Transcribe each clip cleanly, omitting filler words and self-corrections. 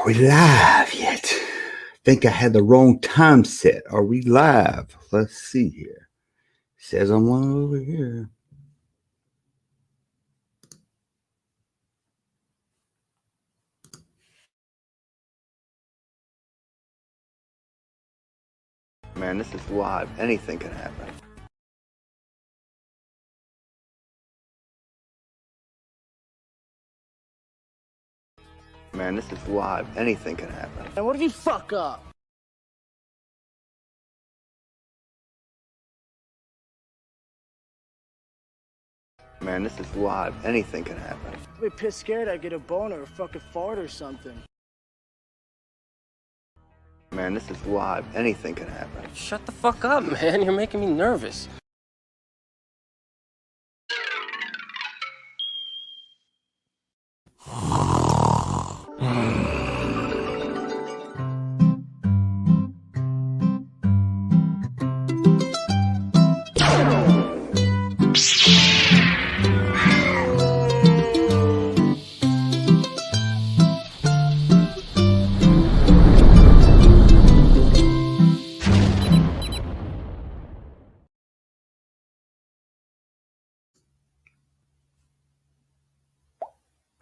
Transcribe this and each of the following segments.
we live yet? Think I had the wrong time set. Are we live? Let's see here. Says I'm over here. Man, this is live. Anything can happen. Man, this is live. Anything can happen. And what if you fuck up? Man, this is live. Anything can happen. I'd be pissed scared I'd get a boner or fucking fart or something. Man, this is live. Anything can happen. Shut the fuck up, man. You're making me nervous.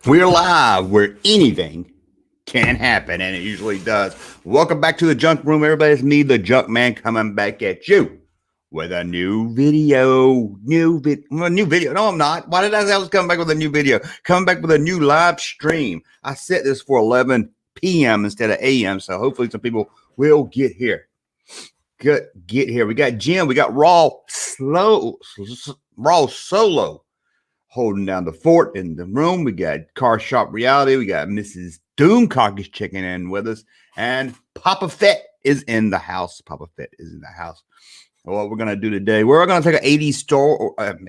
We're live where anything can happen, and it usually does. Welcome back to the Junk Room, everybody. It's me, the Junk Man, coming back at you with a new video. New video. No, I'm not. Why did I say I was coming back with a new video? Coming back with a new live stream. I set this for 11 p.m. instead of a.m., so hopefully some people will get here. Get here. We got Jim. We got Raw Solo holding down the fort in the room. We got Car Shop Reality. We got Mrs. Doomcock is checking in with us. And Papa Fett is in the house. Papa Fett is in the house. What we're going to do today, we're going to take an 80s store, an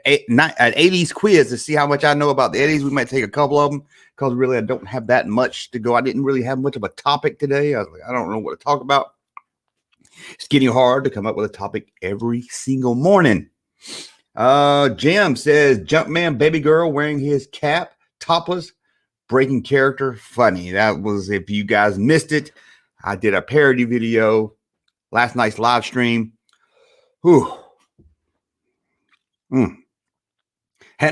80s quiz to see how much I know about the 80s. We might take a couple of them because really I don't have that much to go. I didn't really have much of a topic today. I was like, I don't know what to talk about. It's getting hard to come up with a topic every single morning. Jim says Jumpman baby girl wearing his cap, topless, breaking character, funny. That was, if you guys missed it, I did a parody video last night's live stream. Whew. Hadn't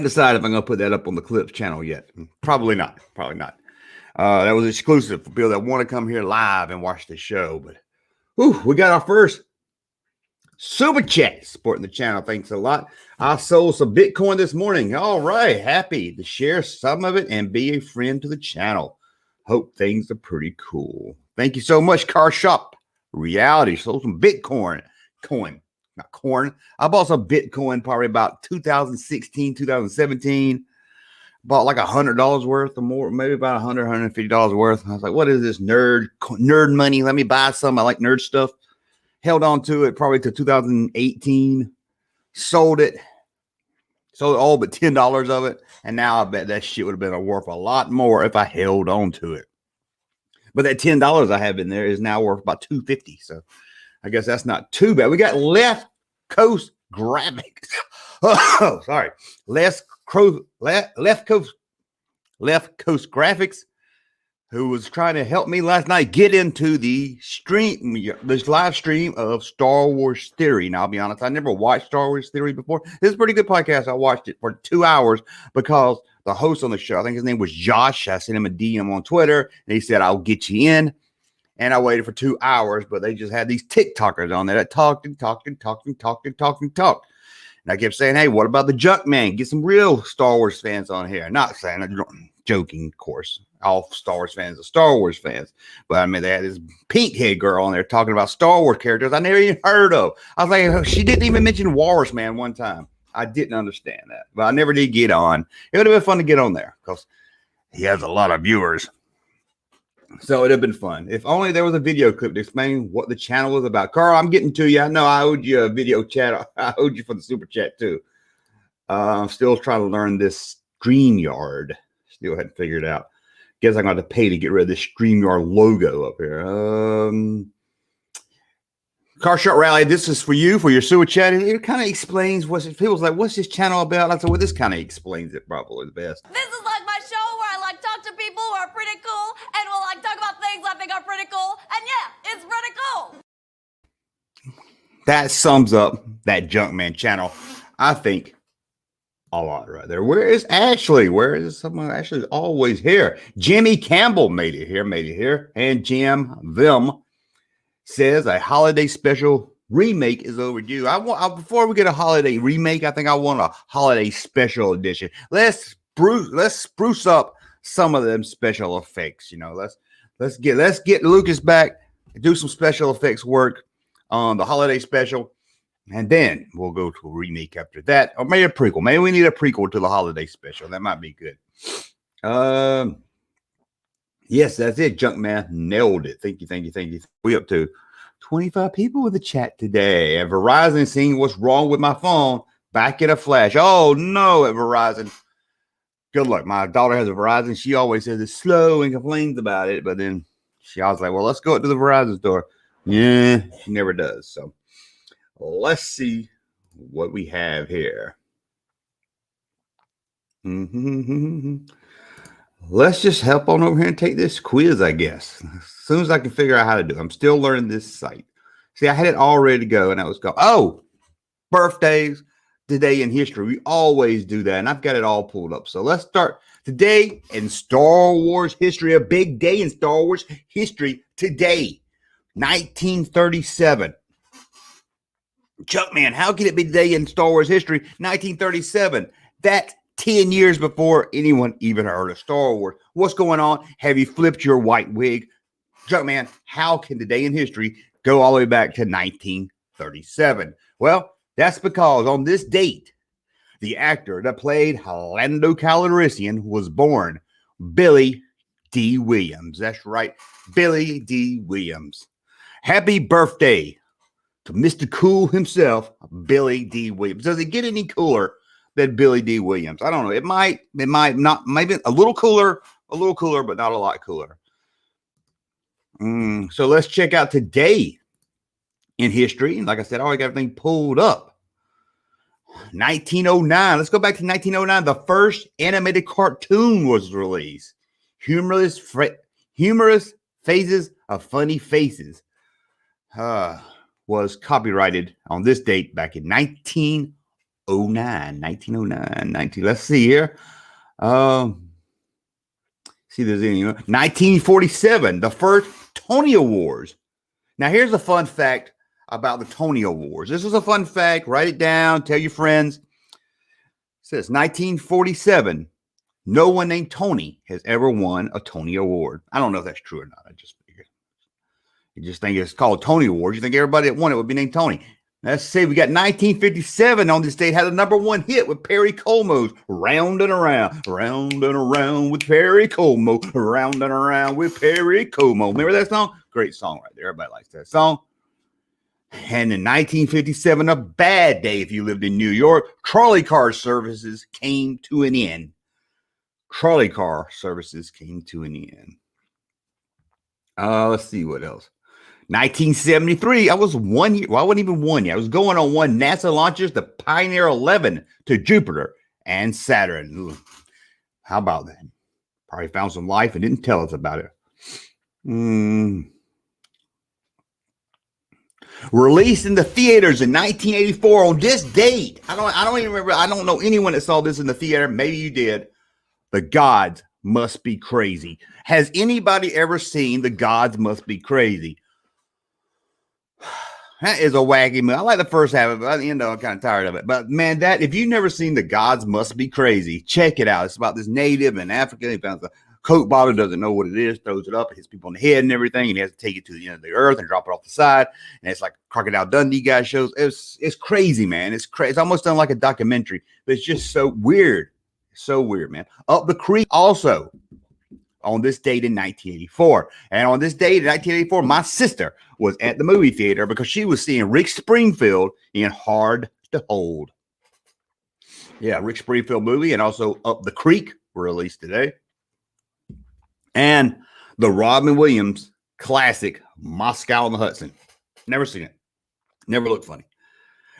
decided if I'm gonna put that up on the Clips channel yet. Probably not. That was exclusive for people that want to come here live and watch the show. But we got our first Super Chat supporting the channel. Thanks a lot. I sold some Bitcoin this morning. All right. Happy to share some of it and be a friend to the channel. Hope things are pretty cool. Thank you so much, Car Shop Reality. Sold some Bitcoin. Not corn. I bought some Bitcoin probably about 2016, 2017. Bought like $100 worth or more, maybe about $100, $150 worth. I was like, what is this nerd money? Let me buy some. I like nerd stuff. Held on to it probably to 2018. Sold all but $10 of it. And now I bet that shit would have been worth a lot more if I held on to it. But that $10 I have in there is now worth about $250. So I guess that's not too bad. We got Left Coast Graphics. Oh, sorry. Left Coast Graphics, who was trying to help me last night get into this live stream of Star Wars Theory. Now, I'll be honest, I never watched Star Wars Theory before. This is a pretty good podcast. I watched it for 2 hours because the host on the show, I think his name was Josh. I sent him a DM on Twitter, and he said, I'll get you in. And I waited for 2 hours, but they just had these TikTokers on there that talked. And I kept saying, hey, what about the Junk Man? Get some real Star Wars fans on here. Not saying, I'm joking, of course. All Star Wars fans are Star Wars fans. But I mean, they had this pink head girl on there talking about Star Wars characters I never even heard of. I was like, she didn't even mention Walrus Man one time. I didn't understand that. But I never did get on. It would have been fun to get on there because he has a lot of viewers. So it would have been fun. If only there was a video clip to explain what the channel was about. Carl, I'm getting to you. I know I owed you a video chat. I owed you for the super chat too. I'm still trying to learn this StreamYard. Still hadn't figured it out. Guess I'm going to pay to get rid of this StreamYard logo up here. Car Shot Rally, this is for you, for your super chat. It kind of explains people's like, what's this channel about? I said, well, this kind of explains it probably the best. This is like my show where I like talk to people who are pretty cool and we'll like talk about that sums up that Junkman channel, I think, a lot right there. Where is Ashley? Where is someone? Ashley's always here. Jimmy Campbell made it here. And Jim Them says a holiday special remake is overdue. Before we get a holiday remake, I think I want a holiday special edition. Let's spruce up some of them special effects. You know, let's get Lucas back, do some special effects work on the holiday special, and then we'll go to a remake after that, or maybe a prequel. Maybe we need a prequel to the holiday special. That might be good. Yes, that's it. Junkman nailed it. Thank you. We up to 25 people in the chat today. At Verizon, seeing what's wrong with my phone, back in a flash. Oh no, at Verizon. Good luck. My daughter has a Verizon. She always says it's slow and complains about it, but then she always like, well, let's go up to the Verizon store. Yeah, she never does. So let's see what we have here. Let's just help on over here and take this quiz, I guess. As soon as I can figure out how to do it. I'm still learning this site. See, I had it all ready to go, and I was going, oh, birthdays, today in history. We always do that, and I've got it all pulled up. So let's start today in Star Wars history, a big day in Star Wars history today. 1937. Junkman, how can it be today in Star Wars history? 1937. That's 10 years before anyone even heard of Star Wars. What's going on? Have you flipped your white wig? Junkman, how can today in history go all the way back to 1937? Well, that's because on this date, the actor that played Lando Calrissian was born, Billy D. Williams. That's right, Billy D. Williams. Happy birthday to Mr. Cool himself, Billy D. Williams. Does it get any cooler than Billy D. Williams? I don't know. It might not, maybe a little cooler, but not a lot cooler. So let's check out today in history. And like I said, I already got everything pulled up. 1909. Let's go back to 1909. The first animated cartoon was released. Humorous Phases of Funny Faces. Was copyrighted on this date back in 1909. Let's see here. See, there's any 1947, the first Tony Awards. Now, here's a fun fact about the Tony Awards. This is a fun fact. Write it down. Tell your friends. It says 1947. No one named Tony has ever won a Tony Award. I don't know if that's true or not. I just figured. You just think it's called Tony Awards. You think everybody that won it would be named Tony. Let's see. We got 1957 on this date. Had a #1 hit with Perry Como's Round and Around with Perry Como. Round and Around with Perry Como. Remember that song? Great song right there. Everybody likes that song. And in 1957, a bad day if you lived in New York. Trolley car services came to an end. Let's see what else. 1973, I was 1 year. Well, I wasn't even 1 year. I was going on one. NASA launches the Pioneer 11 to Jupiter and Saturn. Ooh, how about that? Probably found some life and didn't tell us about it. Released in the theaters in 1984 on this date. I don't even remember. I don't know anyone that saw this in the theater. Maybe you did. The Gods Must Be Crazy. Has anybody ever seen The Gods Must Be Crazy? That is a wacky movie. I like the first half of it. By the end, I'm kind of tired of it. But man, that if you've never seen The Gods Must Be Crazy, check it out. It's about this native in Africa. He found the Coke bottle, doesn't know what it is, throws it up, hits people in the head and everything, and he has to take it to the end of the earth and drop it off the side. And it's like Crocodile Dundee guy shows. It's crazy, man. It's crazy. It's almost done like a documentary, but it's just so weird. So weird, man. Up the Creek also on this date in 1984. And on this date in 1984, my sister was at the movie theater because she was seeing Rick Springfield in Hard to Hold. Yeah, Rick Springfield movie, and also Up the Creek were released today. And the Robin Williams classic Moscow on the Hudson. Never seen it. Never looked funny.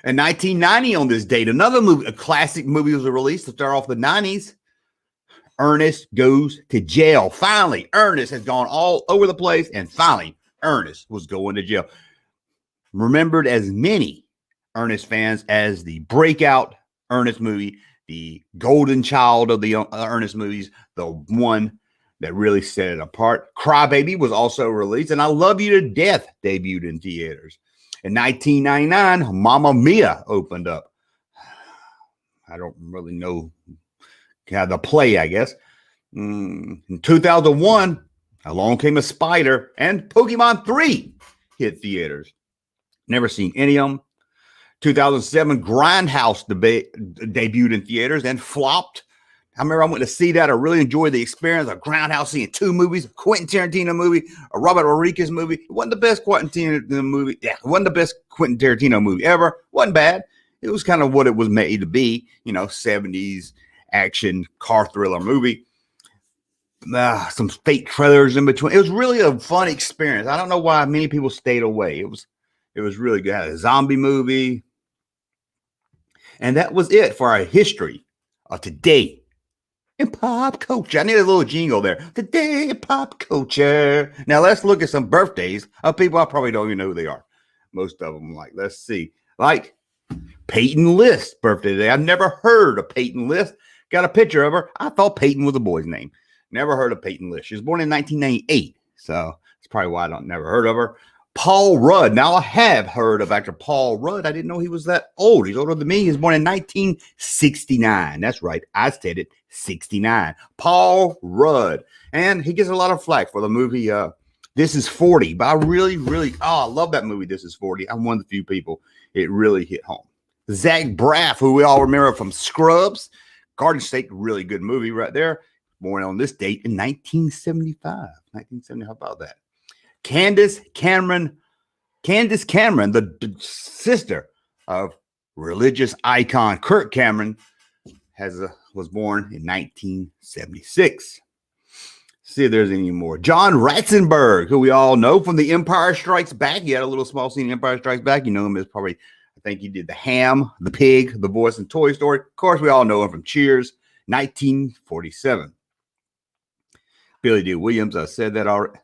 In 1990 on this date, another movie, a classic movie was released to start off the 90s. Ernest Goes to Jail. Finally, Ernest has gone all over the place, and finally, Ernest was going to jail. remembered as many Ernest fans as the breakout Ernest movie, the golden child of the Ernest movies, the one that really set it apart. Crybaby was also released, and I Love You to Death debuted in theaters. In 1999, Mamma Mia opened up. I don't really know how the play, I guess. In 2001, Along Came a Spider and Pokemon 3 hit theaters. Never seen any of them. 2007, Grindhouse debuted in theaters and flopped. I remember I went to see that. I really enjoyed the experience of Grindhouse, seeing 2 movies, a Quentin Tarantino movie, a Robert Rodriguez movie. It wasn't the best Quentin Tarantino movie. Yeah, it wasn't the best Quentin Tarantino movie ever. Wasn't bad. It was kind of what it was made to be, 70s action car thriller movie. Some fake trailers in between. It was really a fun experience. I don't know why many people stayed away. It was really good. It had a zombie movie. And that was it for our history of today in pop culture. I need a little jingle there. Today in pop culture. Now let's look at some birthdays of people I probably don't even know who they are. Most of them, let's see. Like Peyton List birthday today. I've never heard of Peyton List. Got a picture of her. I thought Peyton was a boy's name. Never heard of Peyton List. She was born in 1998. So that's probably why I never heard of her. Paul Rudd. Now, I have heard of actor Paul Rudd. I didn't know he was that old. He's older than me. He was born in 1969. That's right. I said it. 69. Paul Rudd. And he gets a lot of flack for the movie This Is 40. But I really, I love that movie, This Is 40. I'm one of the few people it really hit home. Zach Braff, who we all remember from Scrubs. Garden State, really good movie right there. Born on this date in 1975. 1970, how about that? Candace Cameron, the sister of religious icon Kirk Cameron, was born in 1976. See if there's any more. John Ratzenberg, who we all know from The Empire Strikes Back. He had a little small scene in Empire Strikes Back. You know him as probably, I think he did the ham, the pig, the voice in Toy Story. Of course, we all know him from Cheers, 1947. Billy D. Williams, I said that already.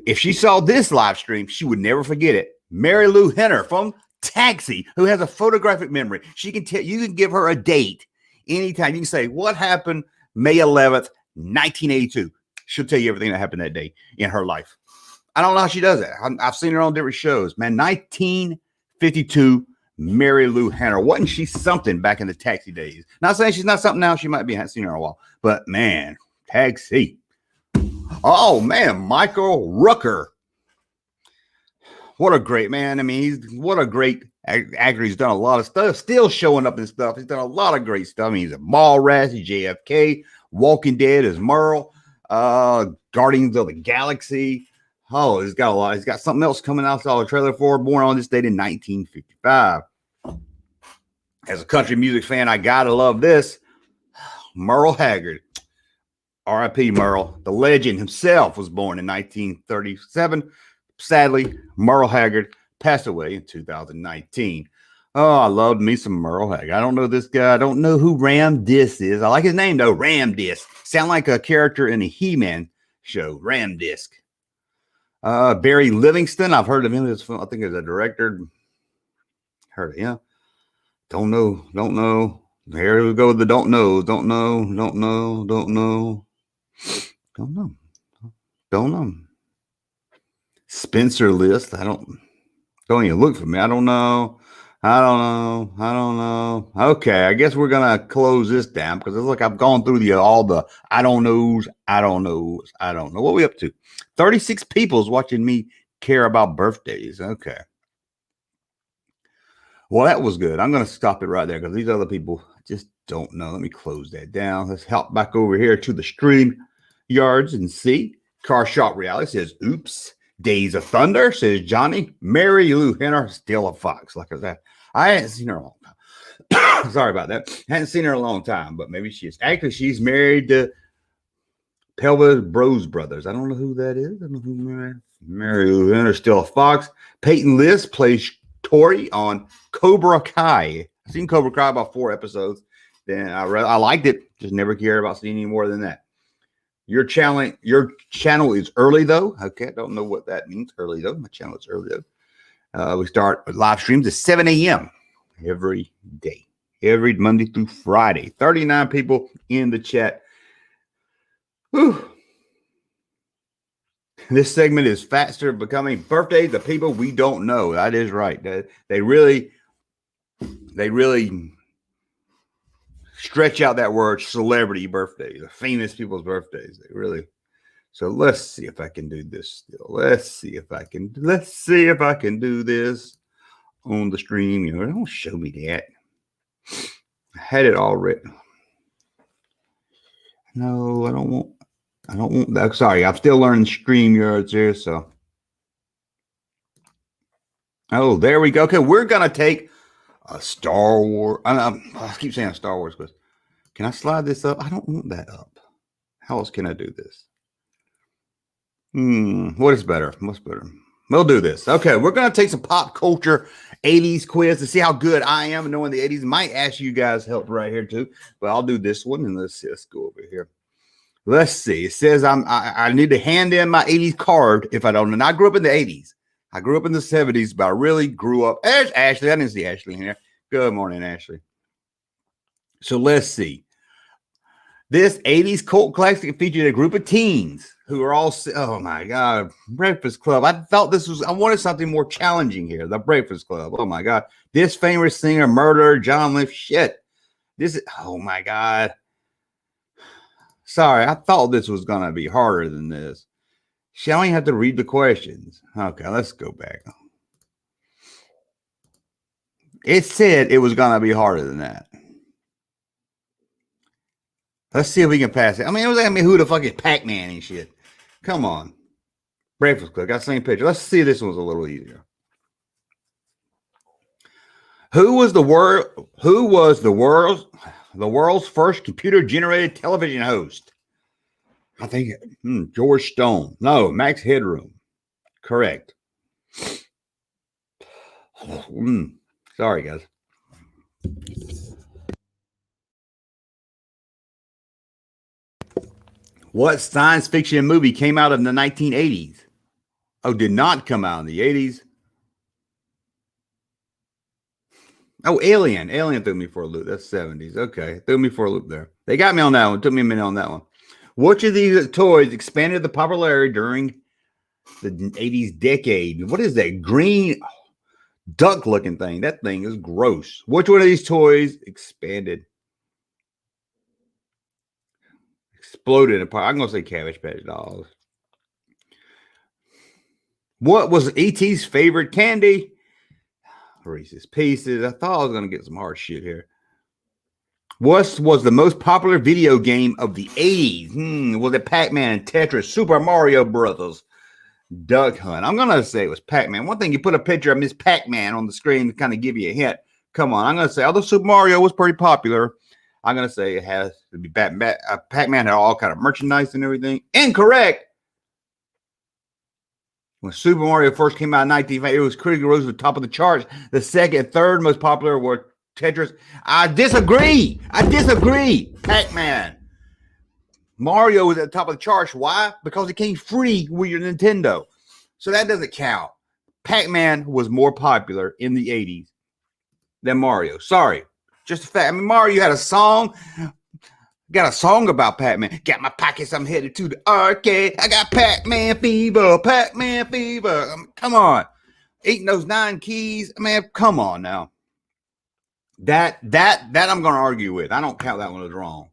If she saw this live stream, she would never forget it. Mary Lou Henner from Taxi, who has a photographic memory. She can tell you, can give her a date anytime. You can say, what happened May 11th, 1982. She'll tell you everything that happened that day in her life. I don't know how she does that. I've seen her on different shows. Man, 1952, Mary Lou Henner. Wasn't she something back in the Taxi days? Not saying she's not something now. She might be. I haven't seen her in a while. But man, Taxi. Oh, man, Michael Rooker. What a great man. I mean, what a great actor. He's done a lot of stuff, still showing up in stuff. He's done a lot of great stuff. I mean, he's a Mallrats, he's JFK, Walking Dead as Merle, Guardians of the Galaxy. Oh, he's got a lot. He's got something else coming out. Saw a trailer for, born on this date in 1955. As a country music fan, I gotta love this. Merle Haggard. R.I.P. Merle. The legend himself was born in 1937. Sadly, Merle Haggard passed away in 2019. Oh, I loved me some Merle Haggard. I don't know this guy. I don't know who Ram Dis is. I like his name, though. Ram Dis. Sound like a character in a He-Man show. Ram Disc. Barry Livingston. I've heard of him. I think as a director. Heard of him. Don't know. Here we go with the don't know. Spencer List. Don't even look for me. I don't know. Okay, I guess we're gonna close this down because it's like I've gone through all the I don't knows. What are we up to? 36 people's watching me care about birthdays. Okay. Well, that was good. I'm gonna stop it right there because these other people just don't know. Let me close that down. Let's hop back over here to the stream yards and see. Car Shop Reality says, oops. Days of Thunder says Johnny. Mary Lou Henner, still a fox. Like I said, I hadn't seen her in a long time. Sorry about that. Hadn't seen her in a long time, but maybe she is. Actually, she's married to Pelvis Bros Brothers. I don't know who that is. I don't know who Mary Lou Henner, still a fox. Peyton List plays Tori on Cobra Kai. I've seen Cobra Kai about 4 episodes. Then I liked it. Just never cared about seeing any more than that. Your channel is early though. Okay, I don't know what that means. Early though. My channel is early though. We start with live streams at 7 a.m. every day, every Monday through Friday. 39 people in the chat. Whew. This segment is faster becoming birthdays of people we don't know. That is right. They really stretch out that word celebrity birthday, the famous people's birthdays. They really. So let's see if I can do this still. Let's see if I can do this on the stream. You know, don't show me that. I had it all written. No, I don't want that. Sorry, I'm still learning StreamYards here. So, oh, there we go. Okay, we're gonna take a Star Wars. I keep saying Star Wars, but can I slide this up? I don't want that up. How else can I do this? What is better? What's better? We'll do this. Okay, we're gonna take some pop culture 80s quiz to see how good I am knowing the 80s. Might ask you guys help right here too, but I'll do this one and let's go over here. Let's see. It says I need to hand in my 80s card if I don't. And I grew up in the 80s. I grew up in the 70s, but I really grew up. There's Ashley. I didn't see Ashley in here. Good morning, Ashley. So let's see. This 80s cult classic featured a group of teens who are all, oh my God, Breakfast Club. I wanted something more challenging here. The Breakfast Club. Oh my God. This famous singer, murderer, John Lennon. Shit. This is, oh my God. Sorry, I thought this was going to be harder than this. Shall I have to read the questions? Okay, let's go back. It said it was going to be harder than that. Let's see if we can pass it. I mean, it was asking me who the fuck is Pac-Man and shit. Come on. Breakfast Club. Got the same picture. Let's see if this one's a little easier. Who was the world's first computer-generated television host? I think George Stone. No, Max Headroom. Correct. Sorry, guys. What science fiction movie came out in the 1980s? Oh, did not come out in the 80s. Oh, Alien. Alien threw me for a loop. That's 70s. Okay. Threw me for a loop there. They got me on that one. Took me a minute on that one. Which of these toys expanded the popularity during the 80s decade? What is that green duck looking thing? That thing is gross. Which one of these toys exploded apart? I'm going to say Cabbage Patch Dolls. What was E.T.'s favorite candy? Reese's Pieces. I thought I was going to get some hard shit here. What was the most popular video game of the 80s? Was it Pac-Man, Tetris, Super Mario Brothers, Duck Hunt? I'm going to say it was Pac-Man. One thing, you put a picture of Miss Pac-Man on the screen to kind of give you a hint. Come on. I'm going to say, although Super Mario was pretty popular, I'm going to say it has to be Pac-Man. Pac-Man had all kind of merchandise and everything. Incorrect. When Super Mario first came out in 1980, it was critically rose to the top of the charts. The second and third most popular were Tetris. I disagree. Pac-Man. Mario was at the top of the charts. Why? Because it came free with your Nintendo. So that doesn't count. Pac-Man was more popular in the 80s than Mario. Sorry. Just a fact. I mean, Mario had a song. Got a song about Pac-Man. Got my pockets, I'm headed to the arcade. I got Pac-Man fever, Pac-Man fever. Come on. Eating those 9 keys. Man, come on now. That I'm going to argue with. I don't count that one as wrong.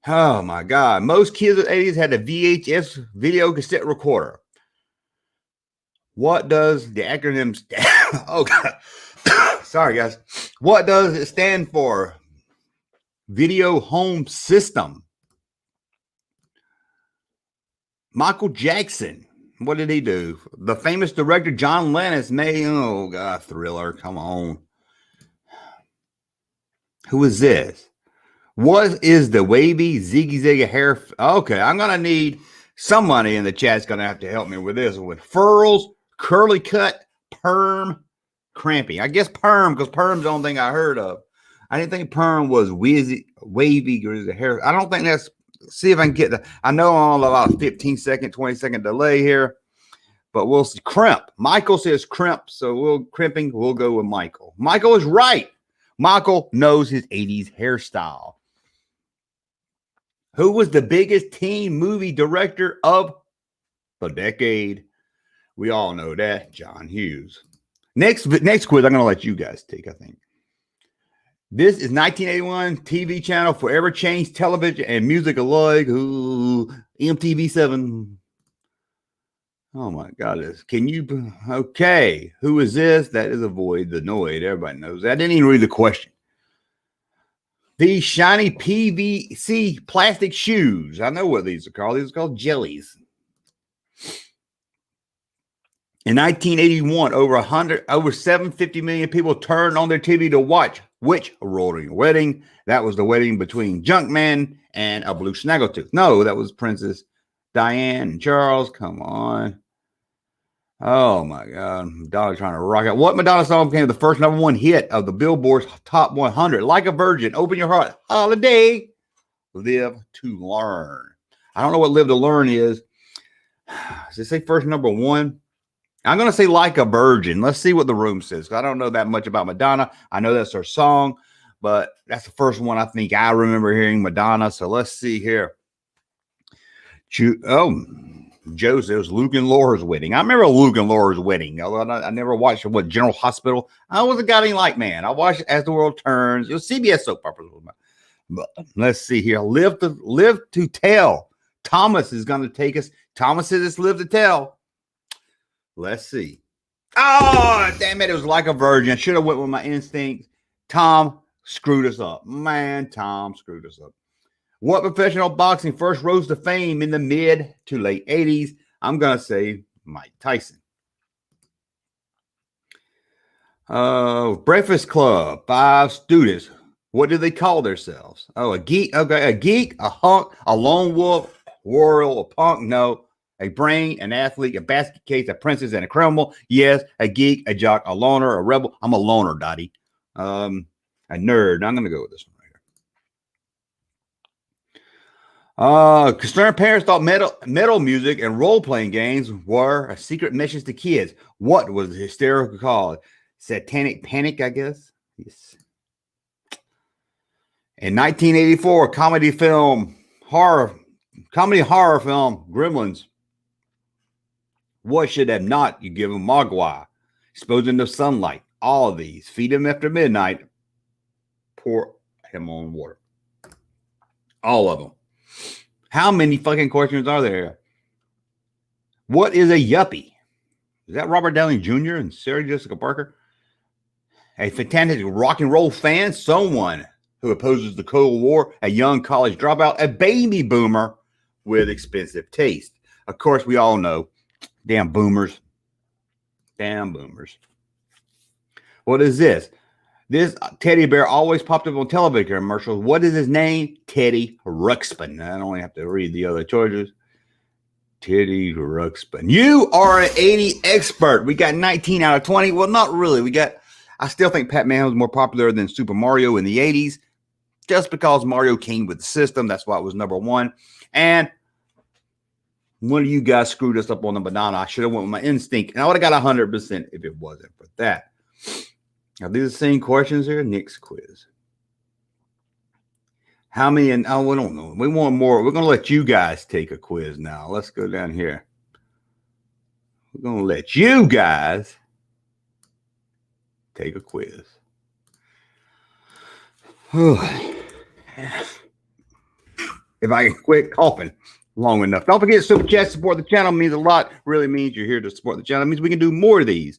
Oh, my God. Most kids in the 80s had a VHS video cassette recorder. What does the acronym stand? Oh, God. Sorry, guys. What does it stand for? Video home system. Michael Jackson. What did he do? The famous director John Lennon made, oh God, Thriller. Come on. Who is this? What is the wavy ziggy ziggy hair? Okay, I'm going to need somebody in the chat's going to have to help me with this. With furls, curly cut, perm, cramping. I guess perm, because perm's the only thing I heard of. I didn't think perm was wavy or the hair. I don't think that's. See if I can get the. I know I'm on about 15-second, 20-second delay here. but we'll see. Crimp. Michael says crimp, so we'll go with Michael. Michael is right. Michael knows his 80s hairstyle. Who was the biggest teen movie director of the decade? We all know that. John Hughes. Next quiz, I'm going to let you guys take, I think. This is 1981 TV channel Forever Changed Television and Music Alike. Ooh, MTV7. Oh my God. Can you? Okay. Who is this? That is Avoid the Noid. Everybody knows that. I didn't even read the question. These shiny PVC plastic shoes. I know what these are called. These are called jellies. In 1981, over 750 million people turned on their TV to watch which royal wedding? That was the wedding between Junkman and a blue snaggletooth. No, that was Princess Diane and Charles. Come on. Oh my God. Madonna trying to rock out. What Madonna song became the first #1 hit of the Billboard's Top 100? Like a Virgin, Open Your Heart, Holiday, Live to Learn. I don't know what Live to Learn is. Does it say first #1? I'm going to say Like a Virgin. Let's see what the room says. I don't know that much about Madonna. I know that's her song, but that's the first one I think I remember hearing Madonna. So let's see here. Joe says Luke and Laura's wedding. I remember Luke and Laura's wedding. Although I never watched General Hospital. I was a guiding light man. I watched As the World Turns. It was CBS soap opera. But let's see here. Live to Tell. Thomas is going to take us. Thomas says it's Live to Tell. Let's see. Oh, damn it. It was Like a Virgin. I should have went with my instincts. Tom screwed us up. Man, Tom screwed us up. What professional boxing first rose to fame in the mid to late 80s? I'm going to say Mike Tyson. Breakfast Club, 5 students. What do they call themselves? Oh, a geek. Okay, a geek, a hunk, a lone wolf, warrior, a punk. No. A brain, an athlete, a basket case, a princess, and a criminal. Yes, a geek, a jock, a loner, a rebel. I'm a loner, Dottie. A nerd. I'm going to go with this one right here. Concerned parents thought metal music and role-playing games were a secret message to kids. What was the hysterical called? Satanic Panic, I guess. Yes. In 1984, comedy horror film, Gremlins. What should have not you give him Mogwai? Expose him to sunlight. All of these. Feed him after midnight. Pour him on water. All of them. How many fucking questions are there? What is a yuppie? Is that Robert Downey Jr. and Sarah Jessica Parker? A fantastic rock and roll fan? Someone who opposes the Cold War? A young college dropout? A baby boomer with expensive taste? Of course, we all know. Damn boomers. Damn boomers. What is this? This teddy bear always popped up on television commercials. What is his name? Teddy Ruxpin. I don't only have to read the other choices. Teddy Ruxpin. You are an 80 expert. We got 19 out of 20. Well, not really. I still think Pac-Man was more popular than Super Mario in the 80s. Just because Mario came with the system. That's why it was #1. And one of you guys screwed us up on the banana. I should have went with my instinct. And I would have got 100% if it wasn't for that. Now, these are the same questions here. Next quiz. How many? We don't know. We want more. We're going to let you guys take a quiz now. Let's go down here. We're going to let you guys take a quiz. If I can quit coughing long enough. Don't forget to super chat, support the channel. It means a lot. Really means you're here to support the channel. It means we can do more of these,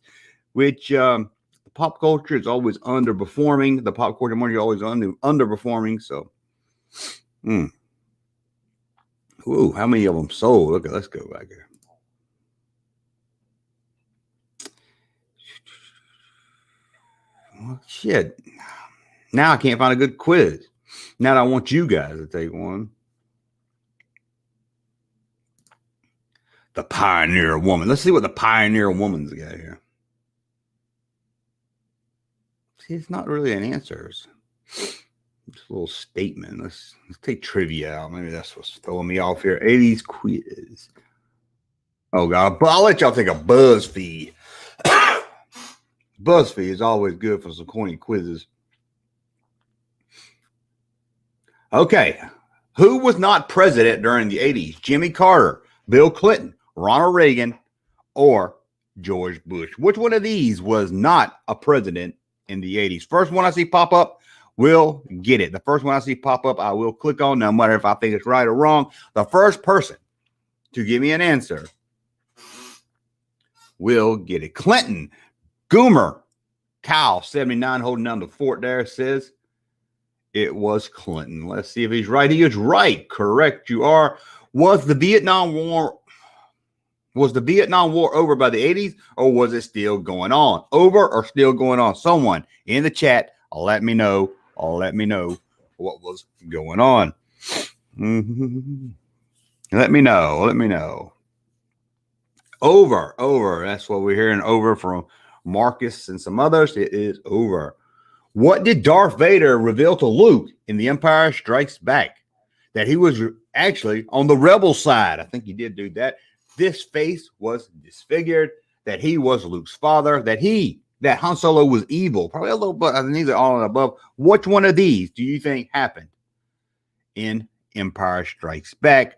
which the pop culture is always underperforming. The pop culture money is always underperforming. So, ooh, how many of them sold? Okay, let's go back here. Well, shit. Now I can't find a good quiz. Now I want you guys to take one. The Pioneer Woman. Let's see what the Pioneer Woman's got here. See, it's not really an answer. It's a little statement. Let's take trivia out. Maybe that's what's throwing me off here. 80s quiz. Oh, God. But I'll let y'all take a BuzzFeed. BuzzFeed is always good for some corny quizzes. Okay. Who was not president during the 80s? Jimmy Carter, Bill Clinton, Ronald Reagan, or George Bush? Which one of these was not a president in the 80s? First one I see pop up will get it. The first one I see pop up, I will click on, no matter if I think it's right or wrong. The first person to give me an answer will get it. Clinton. Goomer Kyle 79 holding down the fort there says it was Clinton. Let's see if he's right. He is right. Correct. You are. Was the Vietnam War over by the 80s, or was it still going on? Over or still going on? Someone in the chat, let me know. Let me know what was going on. Let me know. Over. That's what we're hearing. Over from Marcus and some others. It is over. What did Darth Vader reveal to Luke in The Empire Strikes Back? That he was actually on the rebel side. I think he did do that. This face was disfigured. That he was Luke's father. That Han Solo was evil. Probably a little bit. I think these are all and above. Which one of these do you think happened in Empire Strikes Back?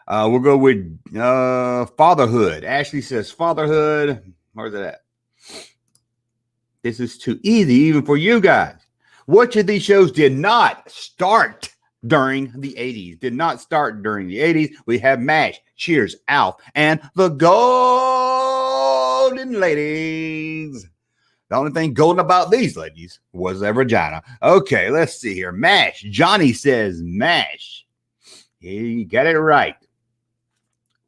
We'll go with fatherhood. Ashley says fatherhood. Where's it at? This is too easy even for you guys. Which of these shows did not start during the 80s? Did not start during the 80s. We have MASH, Cheers, Alf, and the Golden Ladies. The only thing golden about these ladies was their vagina. Okay, let's see here. MASH. Johnny says MASH. He got it right.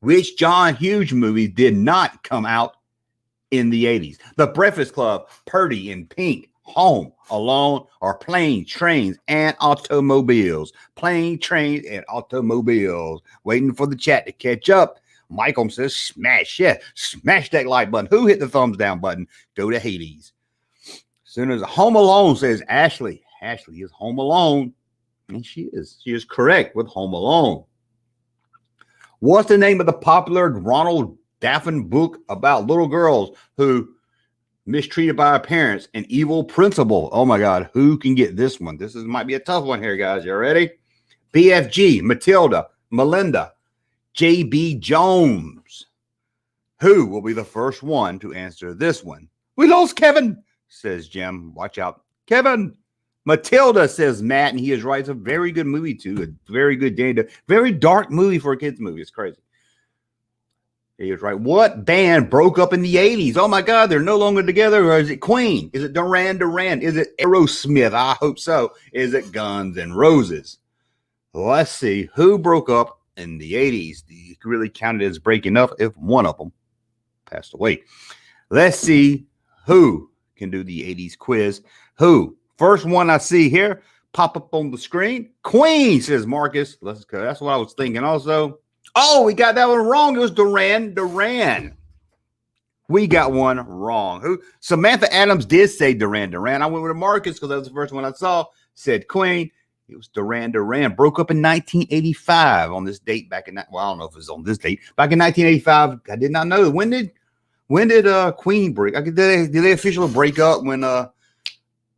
Which John Hughes movie did not come out in the 80s? The Breakfast Club, Purdy in Pink, Home Alone, or Planes, Trains, and Automobiles? Planes, Trains, and Automobiles. Waiting for the chat to catch up. Michael says smash. Yeah, smash that like button. Who hit the thumbs down button? Go to Hades. As soon as Home Alone says Ashley. Ashley is Home Alone. And she is. She is correct with Home Alone. What's the name of the popular Ronald Daffin book about little girls who mistreated by their parents, an evil principal? Oh my God, who can get this one? This might be a tough one here, guys. You ready? BFG, Matilda, Melinda, J.B. Jones. Who will be the first one to answer this one? We lost Kevin, says Jim. Watch out, Kevin. Matilda, says Matt, and he is right. It's a very good movie, too. A very good day. Very dark movie for a kid's movie. It's crazy. He was right. What band broke up in the 80s? Oh, my God, they're no longer together. Or is it Queen? Is it Duran Duran? Is it Aerosmith? I hope so. Is it Guns N' Roses? Let's see. Who broke up in the 80s? Do you really count it as breaking up if one of them passed away? Let's see who can do the 80s quiz. Who? First one I see here, pop up on the screen. Queen, says Marcus. Let's go. That's what I was thinking also. Oh, we got that one wrong. It was Duran Duran. We got one wrong. Who? Samantha Adams did say Duran Duran. I went with Marcus because that was the first one I saw. Said Queen. It was Duran Duran. Broke up in 1985 on this date back in, well, I don't know if it was on this date. Back in 1985, I did not know. When did Queen break? Did they officially break up when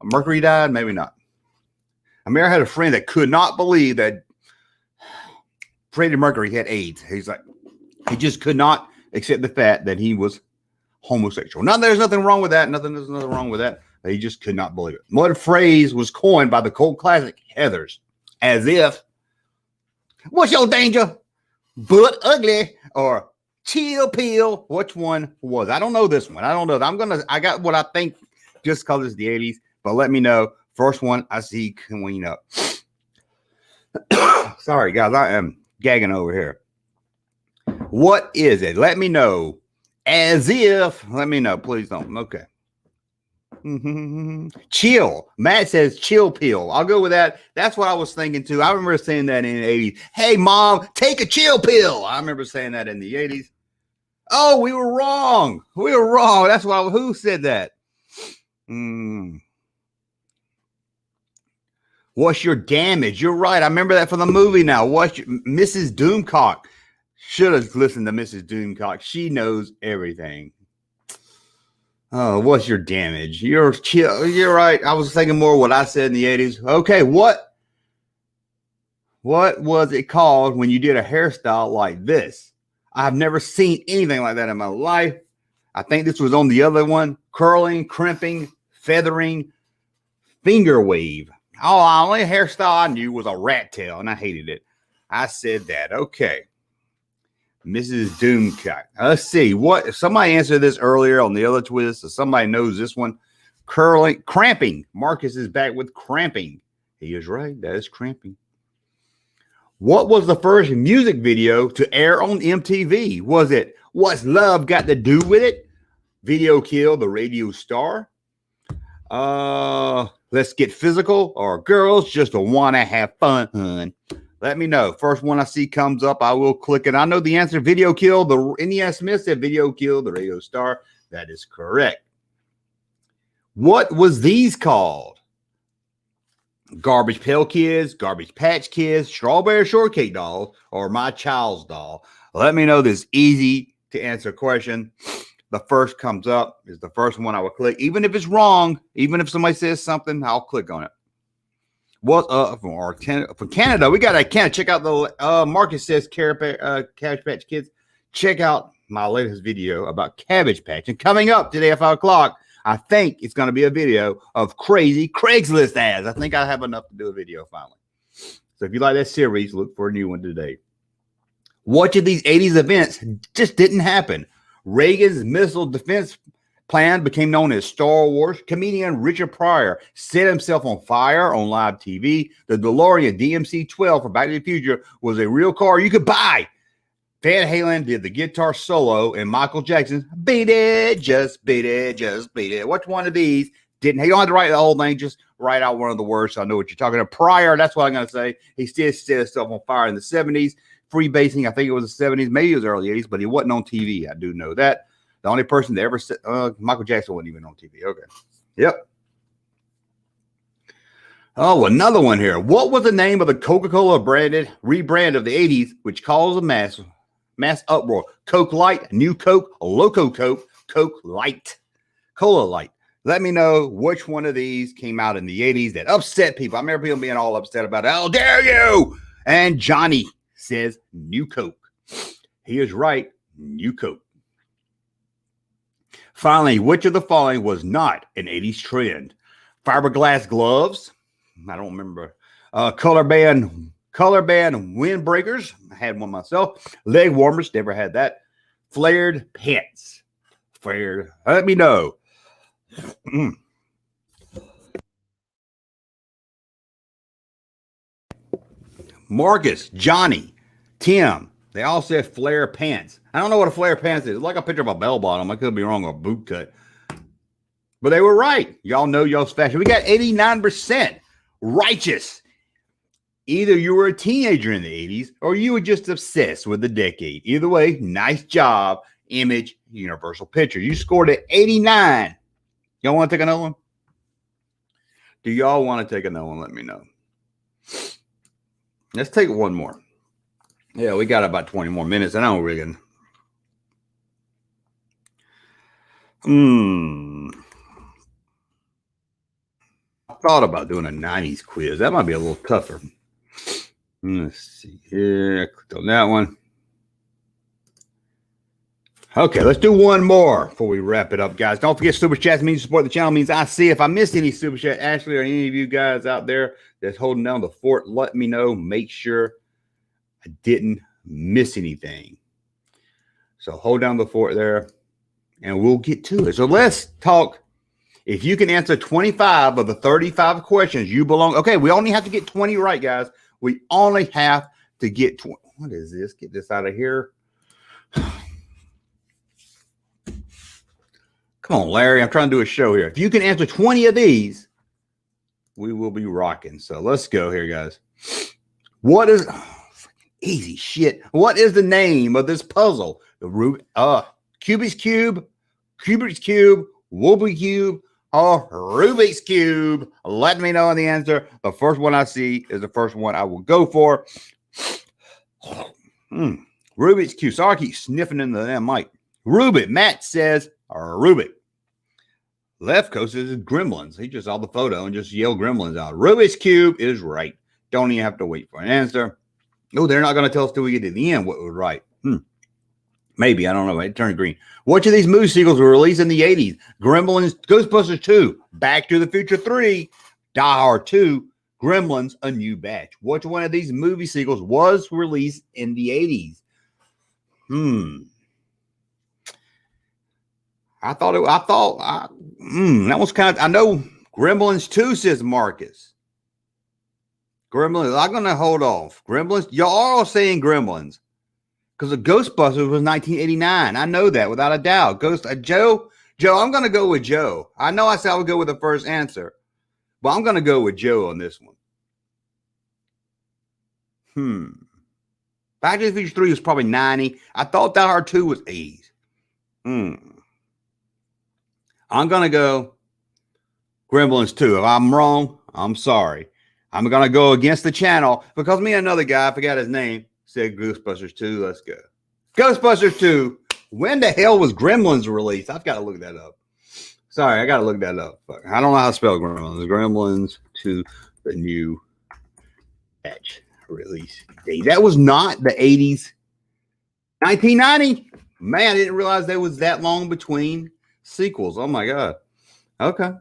Mercury died? Maybe not. I mean, I had a friend that could not believe that Freddie Mercury had AIDS. He's like, he just could not accept the fact that he was homosexual. Now, there's nothing wrong with that. There's nothing wrong with that. He just could not believe it. What phrase was coined by the cult classic Heathers? As if, what's your danger? But ugly or chill pill. Which one was? I don't know this one. I don't know. I got what I think just because it's the 80s. But let me know. First one I see Queen up. Sorry, guys. I am gagging over here. What is it? Let me know. As if. Let me know. Please don't. Okay. Chill. Matt says chill pill. I'll go with that. That's what I was thinking too. I remember saying that in the 80s. Hey, mom, take a chill pill. I remember saying that in the 80s. Oh, we were wrong. That's why. Who said that? What's your damage? You're right. I remember that from the movie now. What's Mrs. Doomcock? Should have listened to Mrs. Doomcock. She knows everything. Oh, what's your damage? You're right. I was thinking more what I said in the 80s. Okay, what was it called when you did a hairstyle like this? I've never seen anything like that in my life. I think this was on the other one. Curling, crimping, feathering, finger wave. Oh, the only hairstyle I knew was a rat tail, and I hated it. I said that. Okay. Mrs. Doomcock. Let's see. What if somebody answered this earlier on the other twist, so somebody knows this one. Cramping. Marcus is back with cramping. He is right. That is cramping. What was the first music video to air on MTV? Was it What's Love Got to Do with It? Video Kill the Radio Star? Let's Get Physical, or Girls Just Wanna Have Fun? Let me know. First one I see comes up, I will click it. I know the answer. Video Kill the NES Smith said Video Kill the Radio Star. That is correct. What was these called? Garbage Pail Kids, Garbage Patch Kids, Strawberry Shortcake Dolls, or My Child's Doll? Let me know this easy to answer question. The first comes up is the first one I will click. Even if it's wrong, even if somebody says something, I'll click on it. What from Canada? We got Canada. Check out the Marcus says Cabbage Patch Kids. Check out my latest video about Cabbage Patch. And coming up today at 5 o'clock, I think it's going to be a video of crazy Craigslist ads. I think I have enough to do a video finally. So if you like that series, look for a new one today. Which of these 80s events just didn't happen? Reagan's missile defense plan became known as Star Wars. Comedian Richard Pryor set himself on fire on live TV. The DeLorean DMC-12 for Back to the Future was a real car you could buy. Van Halen did the guitar solo, and Michael Jackson beat it, just beat it, just beat it. Which one of these didn't? You don't have to write the whole thing, just write out one of the words so I know what you're talking about. Pryor, that's what I'm going to say. He still set himself on fire in the 70s. Freebasing, I think it was the 70s, maybe it was early 80s, but he wasn't on TV. I do know that. The only person that ever said, Michael Jackson wasn't even on TV. Okay. Yep. Oh, another one here. What was the name of the Coca-Cola rebrand of the 80s, which caused a mass uproar? Coke Light, New Coke, Loco Coke, Coke Light, Cola Light. Let me know which one of these came out in the 80s that upset people. I remember people being all upset about it. How dare you? And Johnny says New Coke. He is right. New Coke. Finally, which of the following was not an 80s trend? Fiberglass gloves. I don't remember. Color band windbreakers. I had one myself. Leg warmers. Never had that. Flared pants. Flared. Let me know. Marcus, Johnny, Tim, they all said flare pants. I don't know what a flare pants is. It's like a picture of a bell bottom. I could be wrong, or a boot cut. But they were right. Y'all know y'all's fashion. We got 89% righteous. Either you were a teenager in the 80s or you were just obsessed with the decade. Either way, nice job. Image, Universal Picture. You scored at 89. Y'all want to take another one? Do y'all want to take another one? Let me know. Let's take one more. Yeah, we got about 20 more minutes. I know, Regan. I thought about doing a 90s quiz. That might be a little tougher. Let's see here. I clicked on that one. Okay, let's do one more before we wrap it up, guys. Don't forget, Super Chats means you support the channel. Means I see. If I missed any Super Chat, Ashley, or any of you guys out there that's holding down the fort, let me know. Make sure I didn't miss anything. So hold down the fort there, and we'll get to it. So let's talk. If you can answer 25 of the 35 questions, you belong. Okay, we only have to get 20 right, guys. We only have to get 20. What is this? Get this out of here. Come on, Larry. I'm trying to do a show here. If you can answer 20 of these, we will be rocking. So let's go here, guys. What is easy shit? What is the name of this puzzle? The Rubik's Cube, Whoopie Cube, or Rubik's Cube? Let me know the answer. The first one I see is the first one I will go for. Rubik's Cube. Sorry, I keep sniffing into that mic. Rubik. Matt says Rubik. Left Coast is Gremlins. He just saw the photo and just yelled Gremlins out. Rubik's Cube is right. Don't even have to wait for an answer. No, they're not going to tell us till we get to the end what was right. Maybe. I don't know. It turned green. Which of these movie sequels were released in the 80s? Gremlins, Ghostbusters 2, Back to the Future 3, Die Hard 2, Gremlins, A New Batch. Which one of these movie sequels was released in the 80s? That was kind of, I know Gremlins 2 says Marcus. Gremlins, I'm going to hold off. Gremlins, y'all are all saying Gremlins because the Ghostbusters was 1989. I know that without a doubt. Joe, I'm going to go with Joe. I know I said I would go with the first answer, but I'm going to go with Joe on this one. Back to the Future 3 was probably 90. I thought Die Hard 2 was 80s. I'm going to go Gremlins 2. If I'm wrong, I'm sorry. I'm going to go against the channel because me and another guy, I forgot his name, said Ghostbusters 2. Let's go. Ghostbusters 2. When the hell was Gremlins released? I've got to look that up. Sorry, I got to look that up. I don't know how to spell Gremlins. Gremlins 2, the new batch release date. That was not the 80s. 1990. Man, I didn't realize there was that long between sequels. Oh my God. Okay.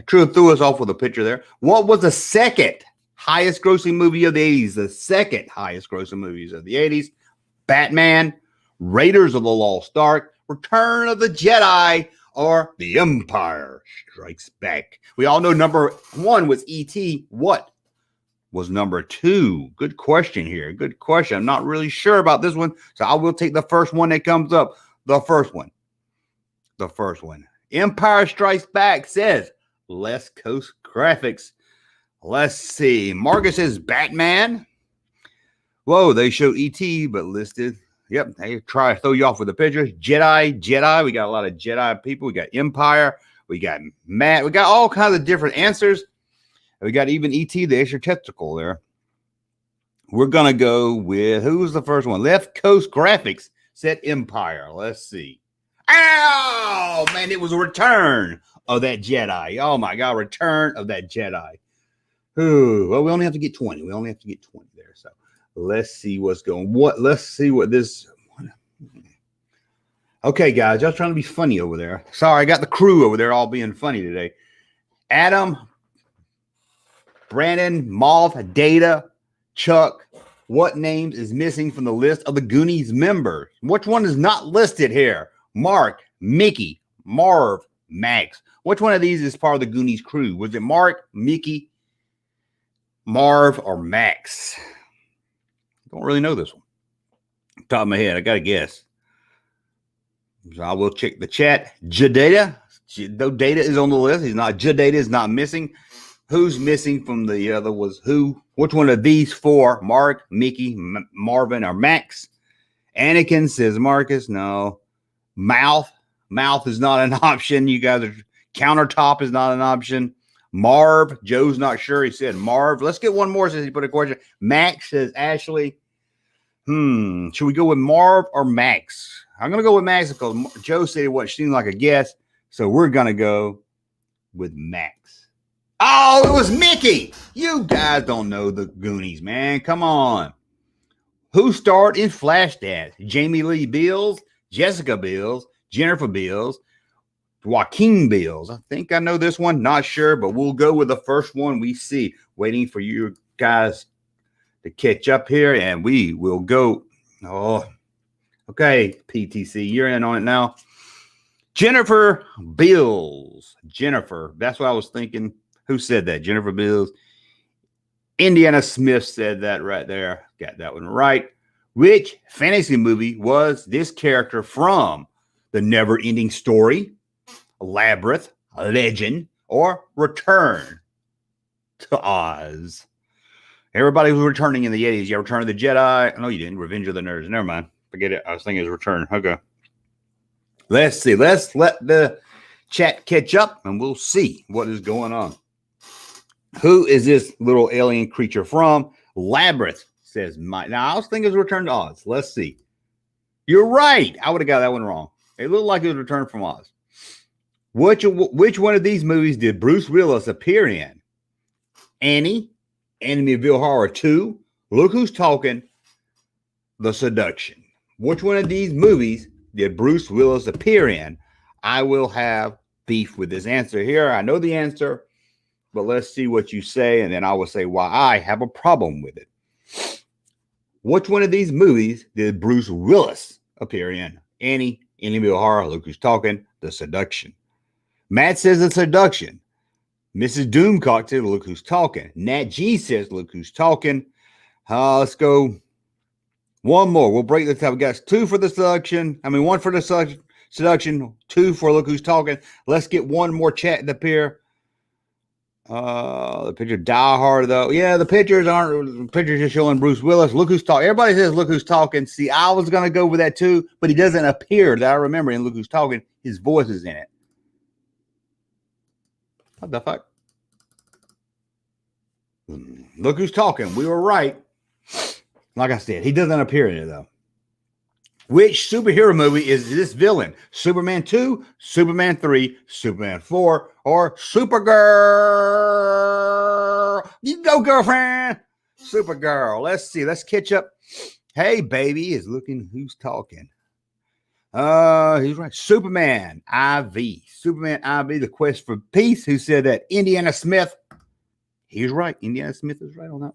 True threw us off with a picture there. What was the second highest grossing movie of the 80s? The second highest grossing movies of the 80s. Batman, Raiders of the Lost Ark, Return of the Jedi, or The Empire Strikes Back. We all know number 1 was E.T. What was number 2? Good question here. Good question. I'm not really sure about this one, so I will take the first one that comes up. The first one. Empire Strikes Back says West Coast Graphics. Let's see. Marcus says Batman. Whoa, they showed E.T. but listed. Yep, they try to throw you off with the pictures. Jedi. We got a lot of Jedi people. We got Empire. We got Matt. We got all kinds of different answers. We got even E.T. the extra testicle there. We're going to go with, who was the first one? Left Coast Graphics said Empire. Let's see. Ow! Man, it was a Return of that Jedi. Oh, my God. Return of that Jedi. Ooh, well, we only have to get 20. We only have to get 20 there. So let's see what's going. Let's see what this. Okay, guys. Y'all trying to be funny over there. Sorry, I got the crew over there all being funny today. Adam, Brandon, Moth, Data, Chuck. What names is missing from the list of the Goonies members? Which one is not listed here? Mark, Mickey, Marv, Max. Which one of these is part of the Goonies crew? Was it Mark, Mickey, Marv, or Max? Don't really know this one. Top of my head, I got to guess. So I will check the chat. Jadata, though Data is on the list, Jadata is not missing. Who's missing from the other was who? Which one of these 4? Mark, Mickey, Marvin, or Max? Anakin says Marcus. No. Mouth is not an option. You guys are. Countertop is not an option. Marv, Joe's not sure. He said Marv. Let's get one more since he put a question. Max says Ashley. Should we go with Marv or Max? I'm going to go with Max because Joe said what seemed like a guess. So we're going to go with Max. Oh, it was Mickey. You guys don't know the Goonies, man. Come on. Who starred in Flashdance? Jamie Lee Bills, Jessica Bills, Jennifer Bills, Joaquin Bills. I think I know this one. Not sure, but we'll go with the first one we see. Waiting for you guys to catch up here, and we will go. Oh, okay, PTC, you're in on it now. Jennifer Bills. Jennifer. That's what I was thinking. Who said that? Jennifer Bills. Indiana Smith said that right there. Got that one right. Which fantasy movie was this character from? The Never-Ending Story, Labyrinth, Legend, or Return to Oz? Everybody was returning in the 80s. You Return of the Jedi? No, you didn't. Revenge of the Nerds. Never mind. Forget it. I was thinking it was Return. Okay. Let's see. Let's let the chat catch up, and we'll see what is going on. Who is this little alien creature from? Labyrinth says Mike. Now, I was thinking it was Return to Oz. Let's see. You're right. I would have got that one wrong. It looked like it was Return from Oz. Which one of these movies did Bruce Willis appear in? Annie, Amityville Horror 2, Look Who's Talking, The Seduction. Which one of these movies did Bruce Willis appear in? I will have beef with this answer here. I know the answer, but let's see what you say, and then I will say why I have a problem with it. Which one of these movies did Bruce Willis appear in? Annie, Amityville Horror, Look Who's Talking, The Seduction. Matt says The Seduction. Mrs. Doomcock says Look Who's Talking. Nat G says Look Who's Talking. Let's go one more. We'll break the time. We got 2 for the seduction. One for the seduction, 2 for Look Who's Talking. Let's get one more chat up here. The picture Die Hard though. Yeah, the pictures just showing Bruce Willis. Look Who's Talking. Everybody says Look Who's Talking. See, I was gonna go with that too, but he doesn't appear that I remember in Look Who's Talking. His voice is in it. What the fuck? Look Who's Talking. We were right. Like I said, he doesn't appear in it though. Which superhero movie is this villain? Superman 2, Superman 3, Superman 4, or Supergirl? You go, girlfriend. Supergirl. Let's see. Let's catch up. Hey, baby is looking who's talking. He's right. Superman IV. Superman IV, The Quest for Peace, who said that Indiana Smith. He's right. Indiana Smith is right on that one.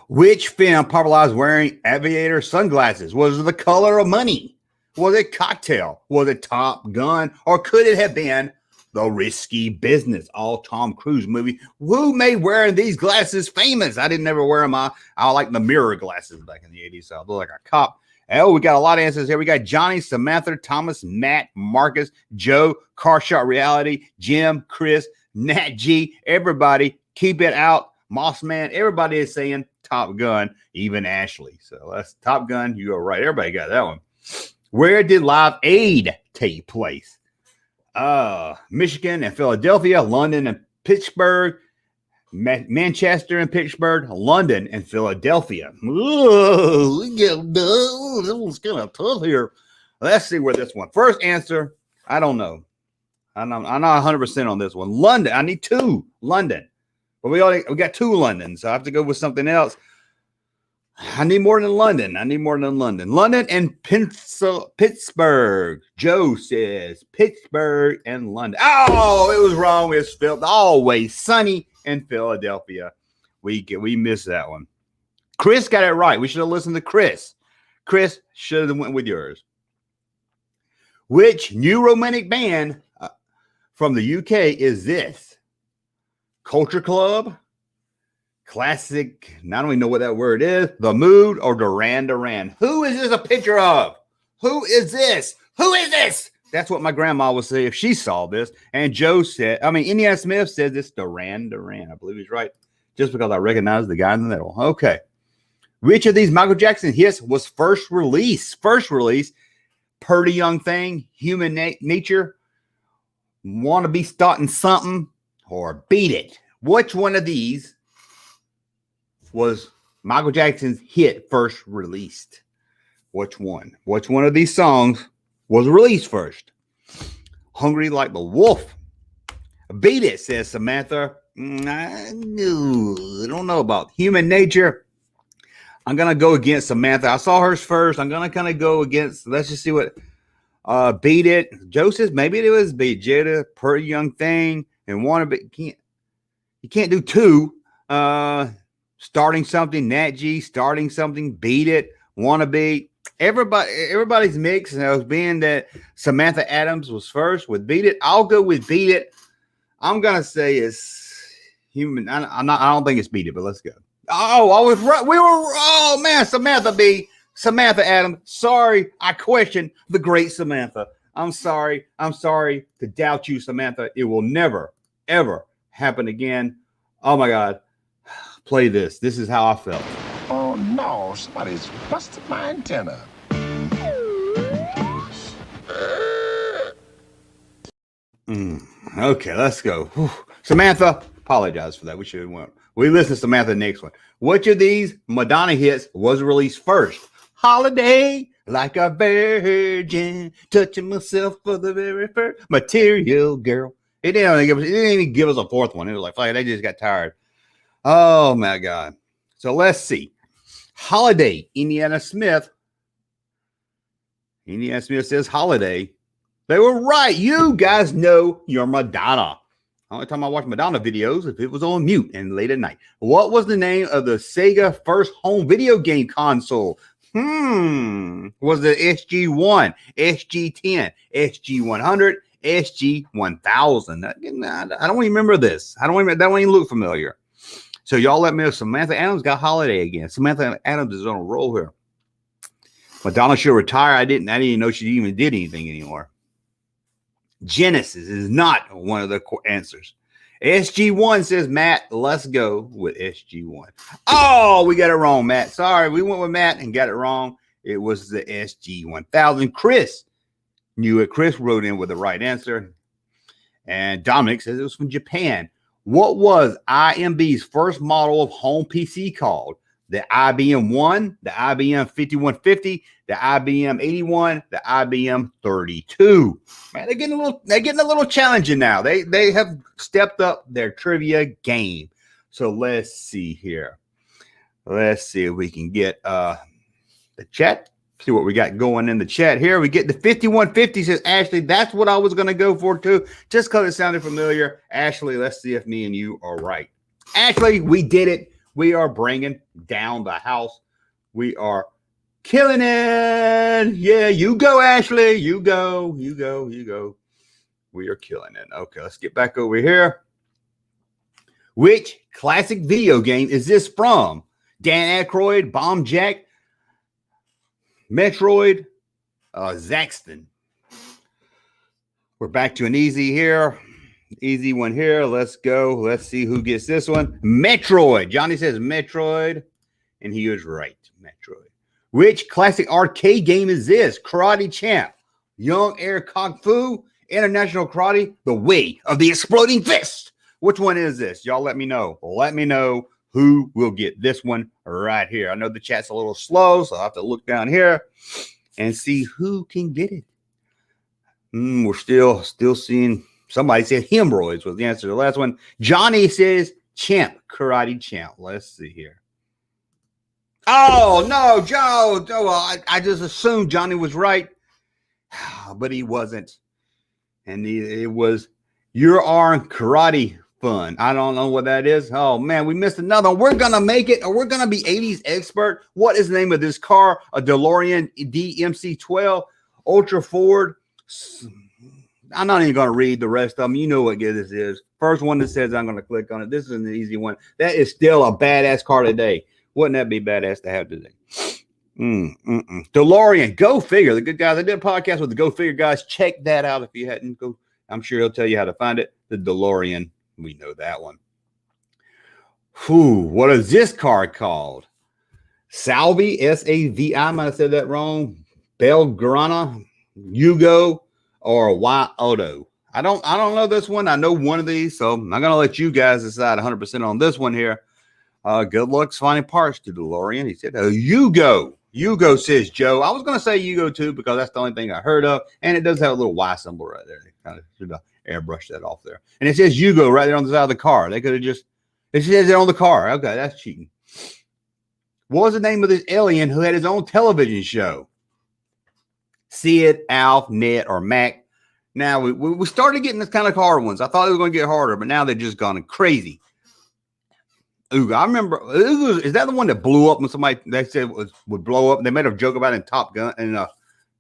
Which film popularized wearing aviator sunglasses? Was it The Color of Money? Was it Cocktail? Was it Top Gun? Or could it have been The Risky Business? All Tom Cruise movie. Who made wearing these glasses famous? I didn't ever wear them. I like the mirror glasses back in the 80s. So I look like a cop. Oh, we got a lot of answers here. We got Johnny, Samantha, Thomas, Matt, Marcus, Joe, Carshot Reality, Jim, Chris, Nat G, everybody. Keep it out. Mossman, everybody is saying Top Gun, even Ashley. So that's Top Gun. You go right. Everybody got that one. Where did Live Aid take place? Michigan and Philadelphia, London and Pittsburgh, Manchester and Pittsburgh, London and Philadelphia. Ooh, this one's kind of tough here. Let's see where this one. First answer, I don't know. I'm not 100% on this one. London. I need 2. London. But we got 2 London, so I have to go with something else. I need more than London. London and Pittsburgh. Joe says Pittsburgh and London. Oh, it was wrong. It's always sunny in Philadelphia. We missed that one. Chris got it right. We should have listened to Chris. Chris should have went with yours. Which new romantic band from the UK is this? Culture Club, Classic, I don't even know what that word is, The Mood, or Duran Duran. Who is this a picture of? Who is this? Who is this? That's what my grandma would say if she saw this. And Joe said, Indiana Smith says this Duran Duran. I believe he's right, just because I recognize the guy in the middle. Okay. Which of these Michael Jackson hits was first release? Pretty Young Thing, Human Nature, Wanna Be Starting Something, or Beat It. Which one of these was Michael Jackson's hit first released? Which one? Which one of these songs was released first? Hungry Like the Wolf. Beat It, says Samantha. I don't know about Human Nature. I'm going to go against Samantha. I saw hers first. I'm going to kind of go against, let's just see what, Beat It. Joe says maybe it was Beat Jada, Pretty Young Thing, and Wanna Be. You can't do 2. Starting Something, Nat G, Starting Something, Beat It, Wanna Be. Everybody's mix. And I was being that Samantha Adams was first with Beat It. I'll go with Beat It. I'm gonna say it's Human. I don't think it's Beat It, but let's go. Oh, I was right. Oh man, Samantha Adams. Sorry, I questioned the great Samantha. I'm sorry to doubt you, Samantha. It will never, ever happen again. Oh my God. Play this. This is how I felt. Oh no, somebody's busted my antenna. Okay, let's go. Whew. Samantha, apologize for that. We should have went We listen to Samantha next one. Which of these Madonna hits was released first? Holiday, like a virgin, touching myself for the very first. Material Girl. It didn't even give us a fourth one. It was like, they just got tired. Oh my God. So let's see. Holiday, Indiana Smith. Indiana Smith says Holiday. They were right. You guys know your Madonna. Only time I watch Madonna videos if it was on mute and late at night. What was the name of the Sega first home video game console? Was it SG-1, SG-10, SG-100, SG-1000? I don't even remember this. That don't even look familiar. So y'all let me know. Samantha Adams got Holiday again. Samantha Adams is on a roll here. Madonna should retire. I didn't even know she even did anything anymore. Genesis is not one of the answers. SG-1 says Matt. Let's go with SG-1. Oh, we got it wrong, Matt. Sorry, we went with Matt and got it wrong. It was the SG-1000. Chris knew it. Chris wrote in with the right answer. And Dominic says it was from Japan. What was IMB's first model of home PC called? The IBM 1, the IBM 5150, the IBM 81, the IBM 32. Man, they're getting a little challenging now. They have stepped up their trivia game. So let's see here. Let's see if we can get the chat. See what we got going in the chat here. We get the 5150 says Ashley. That's what I was going to go for too, just because it sounded familiar. Ashley, let's see if me and you are right. Ashley, we did it. We are bringing down the house. We are killing it. Yeah, you go, Ashley. You go. We are killing it. Okay, let's get back over here. Which classic video game is this from? Dan Aykroyd, Bomb Jack, Metroid, Zaxxon. We're back to an easy here. Easy one here. Let's go. Let's see who gets this one. Metroid. Johnny says Metroid, and he was right. Metroid. Which classic arcade game is this? Karate Champ, Young Air Kung Fu, International Karate, The Way of the Exploding Fist. Which one is this? Y'all let me know. Let me know who will get this one right here. I know the chat's a little slow, so I'll have to look down here and see who can get it. We're still seeing. Somebody said hemorrhoids was the answer to the last one. Johnny says Champ, Karate Champ. Let's see here. Oh, no, Joe. I just assumed Johnny was right, but he wasn't. And it was Your Arm Karate Fun. I don't know what that is. Oh, man, we missed another one. We're going to make it, or we're going to be 80s expert. What is the name of this car? A DeLorean DMC-12 Ultra Ford. I'm not even going to read the rest of them. You know what this is. First one that says I'm going to click on it. This is an easy one. That is still a badass car today. Wouldn't that be badass to have today? DeLorean, go figure. The good guys. I did a podcast with the Go Figure guys. Check that out if you hadn't. Go. I'm sure he'll tell you how to find it. The DeLorean. We know that one. What is this car called? Salvi, S-A-V-I. I might have said that wrong. Belgrana, Yugo, or Y Auto. I don't know this one. I know one of these, so I'm not gonna let you guys decide 100% on this one here. Good luck finding parts to DeLorean. He said, Yugo. Yugo says Joe. I was gonna say Yugo too because that's the only thing I heard of, and it does have a little Y symbol right there. They kind of should airbrush that off there, and it says Yugo right there on the side of the car. They could have just it says it on the car. Okay, that's cheating. What was the name of this alien who had his own television show? Sid, Alf, Ned, or Mac. Now, we started getting this kind of hard ones. I thought it was going to get harder, but now they're just gone crazy. Ooh, I remember. Is that the one that blew up when somebody they said would blow up? They made a joke about it in Top Gun and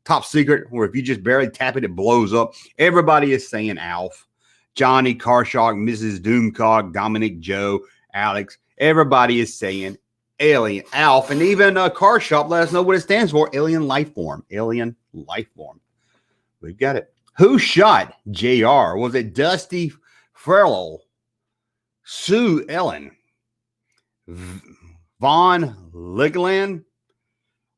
Top Secret, where if you just barely tap it, it blows up. Everybody is saying Alf. Johnny, Carshock, Mrs. Doomcock, Dominic, Joe, Alex. Everybody is saying alien, Alf, and even Carshock let us know what it stands for. Alien life form. Alien life form. We've got it. Who shot JR? Was it Dusty Farrell, Sue Ellen, Von Ligland,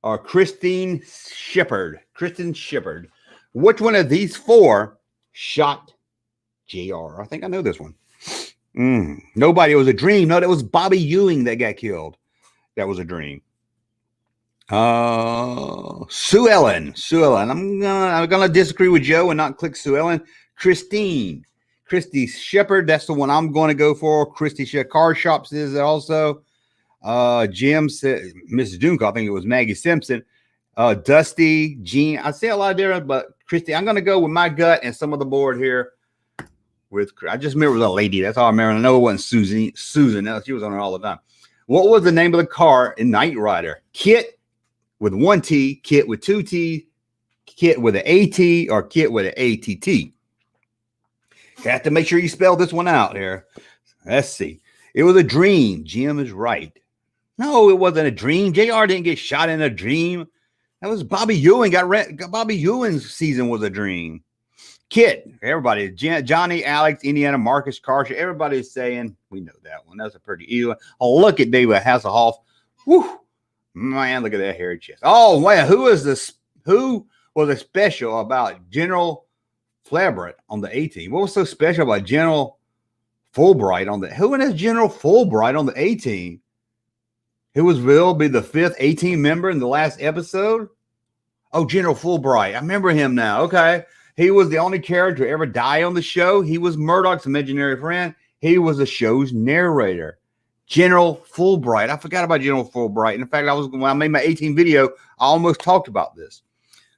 or Kristen Shepard? Kristen Shepard. Which one of these four shot JR? I think I know this one. Nobody. It was a dream. No, that was Bobby Ewing that got killed. That was a dream. Sue Ellen. I'm gonna disagree with Joe and not click Sue Ellen. Christy Shepard. That's the one I'm going to go for. Christy Shepard. Car Shops is it also. Jim said Mrs. Dunkel. I think it was Maggie Simpson. Dusty, Jean. I say a lot of different, but Christy, I'm going to go with my gut and some of the board here. I just remember it was a lady. That's all I remember. I know it wasn't Susan. No, she was on her all the time. What was the name of the car in Knight Rider? Kit with one T, Kit with two T, Kit with an AT, or Kit with an ATT. You have to make sure you spell this one out here. Let's see. It was a dream. Jim is right. No, it wasn't a dream. JR didn't get shot in a dream. That was Bobby Ewing. Bobby Ewing's season was a dream. Kit, everybody, Johnny, Alex, Indiana, Marcus, Carter, everybody's saying, we know that one. That's a pretty easy one. Oh, look at David Hasselhoff. Woo, man, look at that hairy chest. Oh, man, who was a special about General Flabert on the A-Team? What was so special about General Fulbright on the, who is General Fulbright on the A-Team? Who will be the 5th A-Team member in the last episode? Oh, General Fulbright. I remember him now. Okay. He was the only character to ever die on the show. He was Murdoch's imaginary friend. He was the show's narrator. General Fulbright. I forgot about General Fulbright. In fact, when I made my 18 video, I almost talked about this.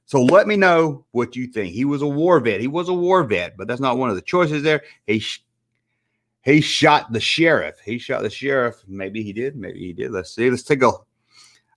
So let me know what you think. He was a war vet. He was a war vet, but that's not one of the choices there. He shot the sheriff. He shot the sheriff. Maybe he did. Maybe he did. Let's see. Let's take a.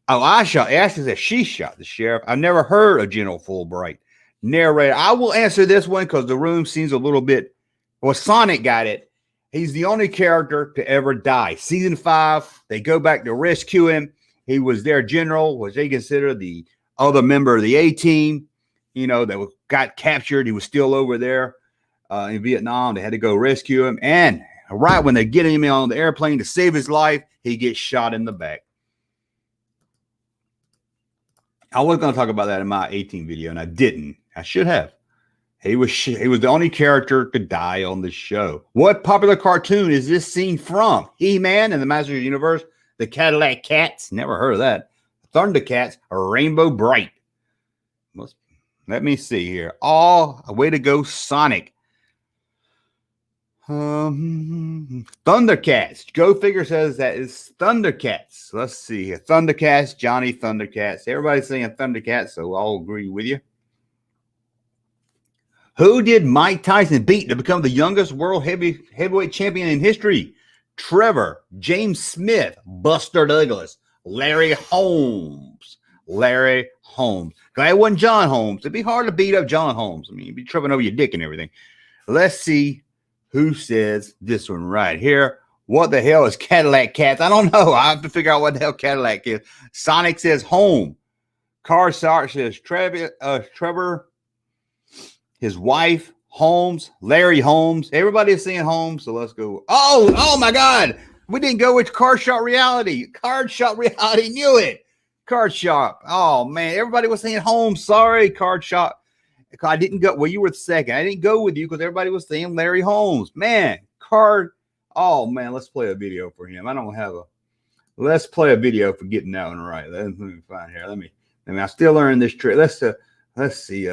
Oh, Ashley said she shot the sheriff. I've never heard of General Fulbright. Narrator. I will answer this one because the room seems a little bit. Well, Sonic got it. He's the only character to ever die. Season 5, they go back to rescue him. He was their general. Was they considered the other member of the A-Team? You know, that got captured. He was still over there in Vietnam. They had to go rescue him. And right when they're getting him on the airplane to save his life, he gets shot in the back. I was going to talk about that in my 18 video, and I didn't. I should have. He was the only character to die on the show. What popular cartoon is this scene from? He-Man and the Masters of the Universe, the Cadillac Cats. Never heard of that. Thundercats, Rainbow Bright. Let me see here. A way to go, Sonic. Thundercats. Go Figure says that is Thundercats. Let's see here. Thundercats, Johnny Thundercats. Everybody's saying Thundercats, so I'll agree with you. Who did Mike Tyson beat to become the youngest world heavyweight champion in history? Trevor, James Smith, Buster Douglas, Larry Holmes. Glad it wasn't John Holmes. It'd be hard to beat up John Holmes. I mean, you'd be tripping over your dick and everything. Let's see who says this one right here. What the hell is Cadillac Cats? I don't know. I have to figure out what the hell Cadillac is. Sonic says home. Car Sarge says Trevor. His wife, Holmes, Larry Holmes. Everybody is saying Holmes, so let's go. Oh my God. We didn't go with Card Shop Reality. Card Shop Reality knew it. Card Shop. Oh, man. Everybody was saying Holmes. Sorry, Card Shop. I didn't go. Well, you were the second. I didn't go with you because everybody was saying Larry Holmes. Man, Oh, man. Let's play a video for him. I don't have a. Let's play a video for getting that one right. Let me find here. Let me. I'm still learning this trick. Let's see.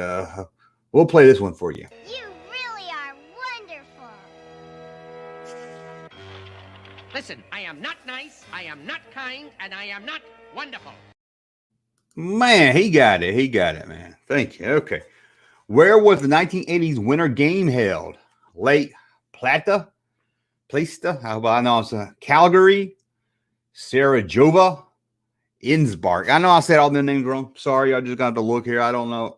We'll play this one for you. You really are wonderful. Listen, I am not nice, I am not kind, and I am not wonderful. Man, he got it, man. Thank you. Okay. Where was the 1980s Winter Game held? Lake Plata? I know it's Calgary, Sarajevo, Innsbruck. I know I said all the names wrong. Sorry, I just got to look here. I don't know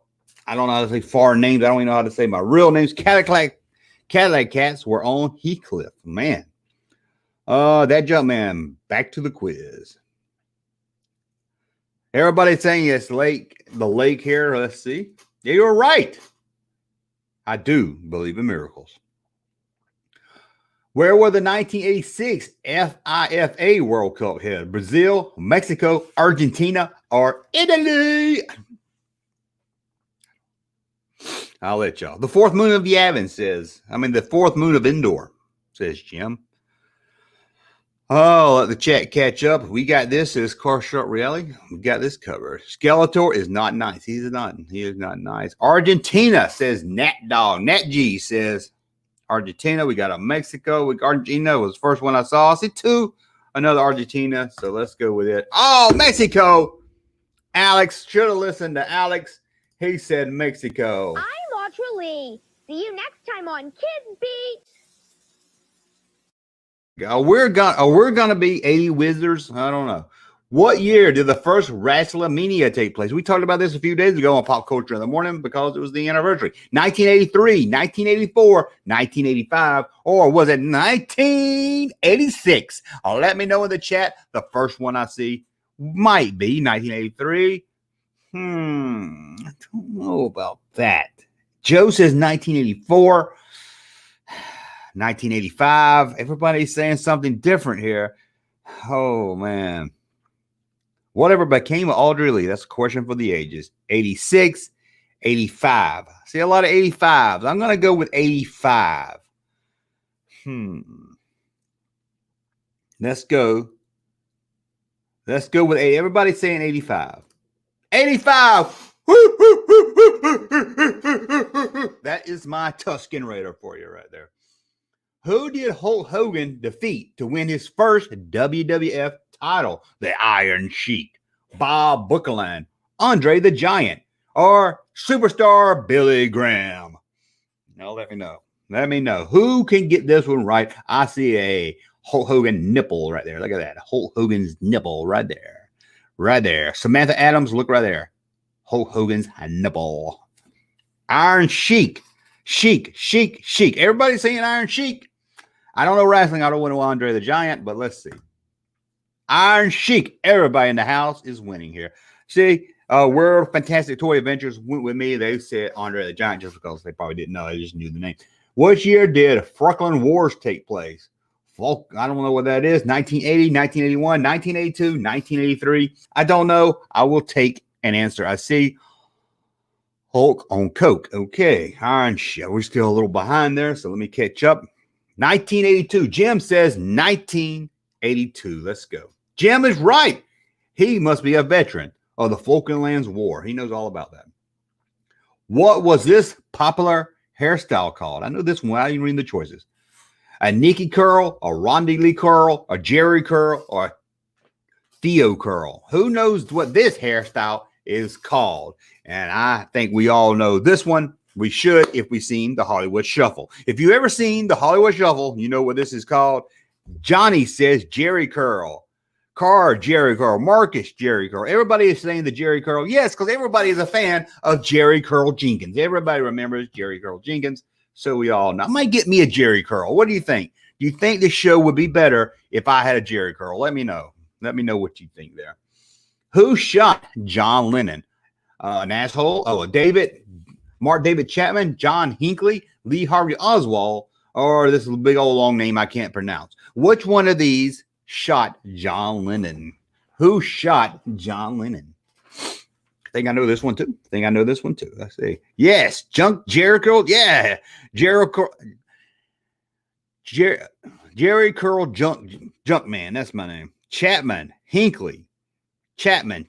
how to say foreign names. I don't even know how to say my real names. Cadillac Cats were on Heathcliff. Man. That jump, man. Back to the quiz. Everybody's saying it's the lake here. Let's see. Yeah, you're right. I do believe in miracles. Where were the 1986 FIFA World Cup held? Brazil, Mexico, Argentina, or Italy? I'll let y'all. The fourth moon of Yavin the fourth moon of Endor, says Jim. Oh, let the chat catch up. We got this as Carshot Reality. We got this covered. Skeletor is not nice. He is not nice. Argentina says Nat Dog. Nat G says Argentina. We got a Mexico. Argentina was the first one I saw. I see two. Another Argentina. So let's go with it. Oh, Mexico. Alex. Should have listened to Alex. He said Mexico. I'm Audra Lee. See you next time on Kids Beat. We're gonna be 80 Wizards. I don't know. What year did the first WrestleMania take place? We talked about this a few days ago on Pop Culture in the Morning because it was the anniversary. 1983, 1984, 1985, or was it 1986? Let me know in the chat. The first one I see might be 1983. I don't know about that. Joe says 1984. 1985. Everybody's saying something different here. Oh, man. Whatever became of Audrey Lee? That's a question for the ages. 86, 85. See a lot of 85s. I'm going to go with 85. Let's go. Let's go with 8. Everybody's saying 85. 85. That is my Tusken Raider for you right there. Who did Hulk Hogan defeat to win his first WWF title? The Iron Sheik, Bob Backlund, Andre the Giant, or Superstar Billy Graham? Now let me know. Let me know. Who can get this one right? I see a Hulk Hogan nipple right there. Look at that. Hulk Hogan's nipple right there. Right there. Samantha Adams, look right there. Hulk Hogan's nipple. Iron Sheik. Sheik. Everybody's saying Iron Sheik. I don't know wrestling. I don't know Andre the Giant, but let's see. Iron Sheik. Everybody in the house is winning here. See, World Fantastic Toy Adventures went with me. They said Andre the Giant just because they probably didn't know. They just knew the name. Which year did Falkland Wars take place? I don't know what that is. 1980, 1981, 1982, 1983. I don't know. I will take an answer. I see Hulk on Coke. Okay. Iron Sheik. We're still a little behind there, so let me catch up. 1982. Jim says 1982. Let's go. Jim is right. He must be a veteran of the Falklands War. He knows all about that. What was this popular hairstyle called? I know this one. I didn't read the choices. A Nikki curl, a Rondi Lee curl, a Jerry curl, or a Theo curl. Who knows what this hairstyle is called? And I think we all know this one. We should if we've seen the Hollywood Shuffle. If you ever seen the Hollywood Shuffle, you know what this is called. Johnny says Jerry curl. Carr, Jerry curl. Marcus, Jerry curl. Everybody is saying the Jerry curl. Yes, because everybody is a fan of Jerry Curl Jenkins. Everybody remembers Jerry Curl Jenkins. So we all know. I might get me a Jerry curl. What do you think? Do you think the show would be better if I had a Jerry curl? Let me know. Let me know what you think there. Who shot John Lennon? An asshole? Oh, Mark David Chapman, John Hinckley, Lee Harvey Oswald, or this big old long name I can't pronounce. Which one of these shot John Lennon? Who shot John Lennon? I think I know this one too. Let's see. Yes, Jericho. Yeah, Jericho. Jerry Curl Junkman. That's my name. Chapman, Hinckley. Chapman.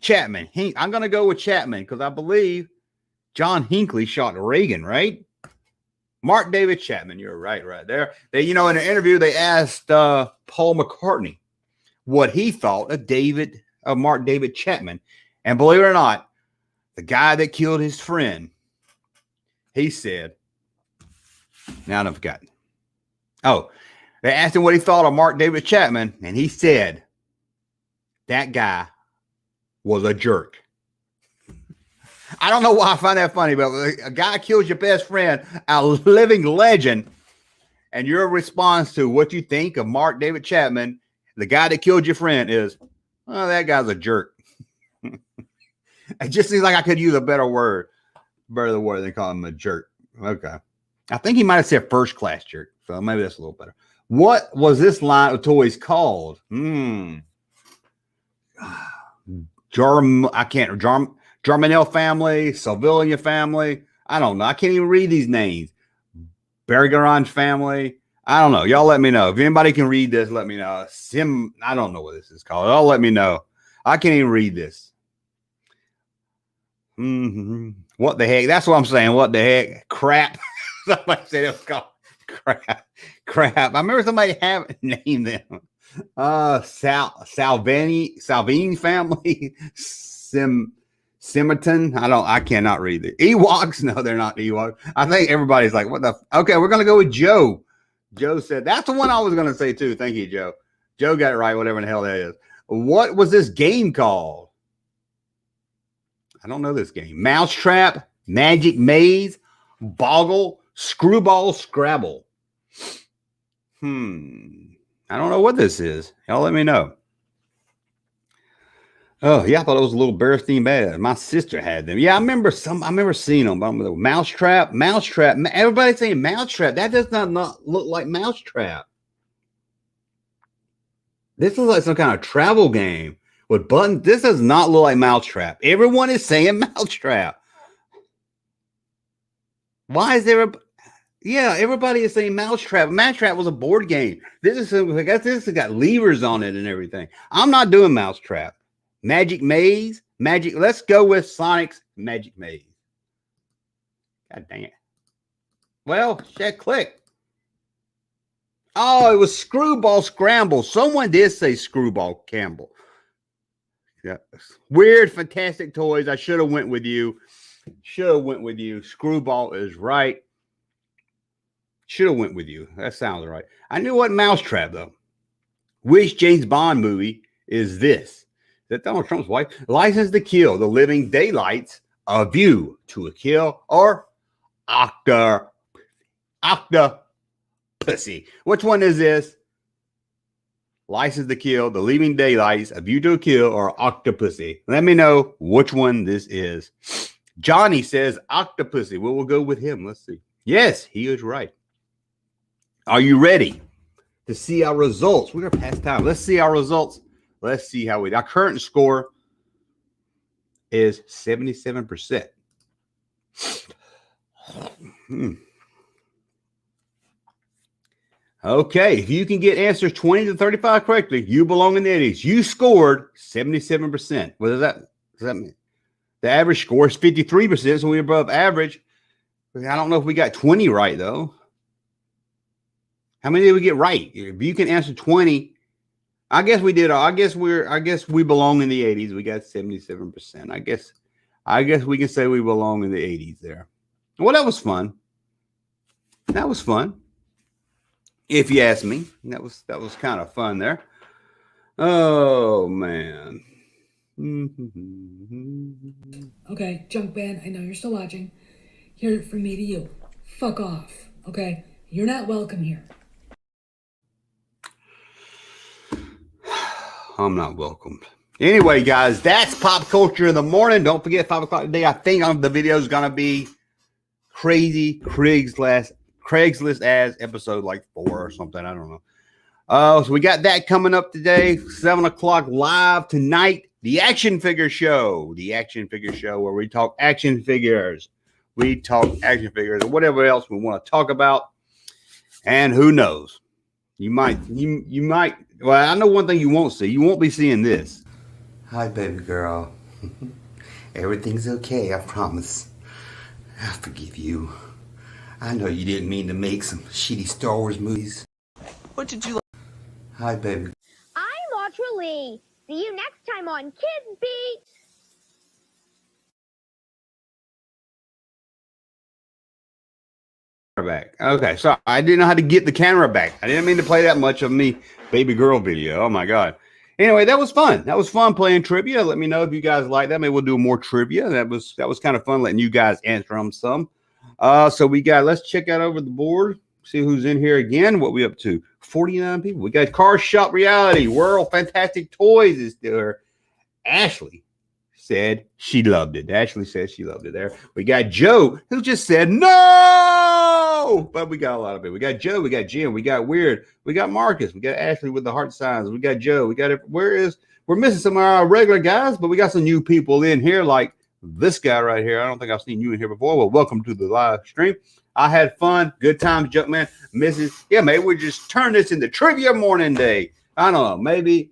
I'm going to go with Chapman because I believe John Hinckley shot Reagan, right? Mark David Chapman. You're right there. They, in an interview, they asked Paul McCartney what he thought of Mark David Chapman. And believe it or not, the guy that killed his friend, he said, now I've forgotten. Oh, they asked him what he thought of Mark David Chapman, and he said, that guy was a jerk. I don't know why I find that funny, but a guy kills your best friend, a living legend, and your response to what you think of Mark David Chapman, the guy that killed your friend, is, oh, that guy's a jerk. It just seems like I could use a better word than call him a jerk. Okay. I think he might have said first class jerk, so maybe that's a little better. What was this line of toys called? Jarmanel family, Salvillia family. I don't know. I can't even read these names. Bergeron family. I don't know. Y'all let me know. If anybody can read this, let me know. I don't know what this is called. Y'all let me know. I can't even read this. What the heck? That's what I'm saying. What the heck? Crap. Somebody said it was called crap. I remember somebody named them. Salvini family. Simerton. I cannot read it. Ewoks. No, they're not Ewoks. I think everybody's like, what the? Okay, we're going to go with Joe. Joe said, that's the one I was going to say too. Thank you, Joe. Joe got it right, whatever in the hell that is. What was this game called? I don't know this game. Mousetrap, Magic Maze, Boggle, Screwball, Scrabble. I don't know what this is. Y'all let me know. Oh, yeah, I thought it was a little Berenstein Bad. My sister had them. Yeah, I remember seeing them. Mousetrap. Everybody's saying Mousetrap. That does not look like Mousetrap. This looks like some kind of travel game with buttons. This does not look like Mousetrap. Everyone is saying Mousetrap. Why is there everybody is saying Mousetrap. Mousetrap was a board game. This has got levers on it and everything. I'm not doing Mousetrap. Magic Maze. Let's go with Sonic's Magic Maze. God dang it. Well, shit, click. Oh, it was Screwball Scramble. Someone did say Screwball Campbell. Yeah. Weird, fantastic toys. I should have went with you. Screwball is right. Should have went with you. That sounds right. I knew what Mousetrap, though. Which James Bond movie is this? That Donald Trump's wife? License to Kill, The Living Daylights, A View to a Kill, or Octopussy. Which one is this? License to Kill, The Living Daylights, A View to a Kill, or Octopussy? Let me know which one this is. Johnny says Octopussy. Well, we'll go with him. Let's see. Yes, he is right. Are you ready to see our results? We're past time. Let's see our results. Let's see how our current score is 77%. Okay, if you can get answers 20 to 35 correctly, you belong in the 80s. You scored 77%. What does that mean? The average score is 53%, so we're above average. I don't know if we got 20 right, though. How many did we get right? If you can answer 20, I guess we did. I guess we belong in the 80s. We got 77%. I guess we can say we belong in the 80s there. Well, that was fun. If you ask me, that was kind of fun there. Oh man. Okay, Junk Band, I know you're still watching. Hear it from me to you. Fuck off. Okay, you're not welcome here. I'm not welcomed. Anyway, guys, that's Pop Culture in the Morning. Don't forget, 5 o'clock today. I think the video is going to be crazy Craigslist ads episode like 4 or something. I don't know. So we got that coming up today. 7 o'clock live tonight. The Action Figure Show. The Action Figure Show where we talk action figures. Or whatever else we want to talk about. And who knows? You might. Well, I know one thing you won't see. You won't be seeing this. Hi, baby girl. Everything's okay, I promise. I forgive you. I know you didn't mean to make some shitty Star Wars movies. What did you like? Hi, baby. I'm Audra Lee. See you next time on Kids Beat. Back. Okay, so I didn't know how to get the camera back. I didn't mean to play that much of me baby girl video. Oh my god. Anyway, that was fun. That was fun playing trivia. Let me know if you guys like that. Maybe we'll do more trivia. That was kind of fun letting you guys answer them some. So let's check out over the board. See who's in here again. What we up to? 49 people. We got Car Shop Reality. World Fantastic Toys is there. Ashley said she loved it. Ashley said she loved it there. We got Joe who just said no. But we got a lot of it. We got Joe. We got Jim. We got Weird. We got Marcus. We got Ashley with the heart signs. We got Joe. We got it. We're missing some of our regular guys, but we got some new people in here like this guy right here. I don't think I've seen you in here before. Well, welcome to the live stream. I had fun. Good times, Junkman. Mrs. Yeah, maybe we just turn this into trivia morning day. I don't know. Maybe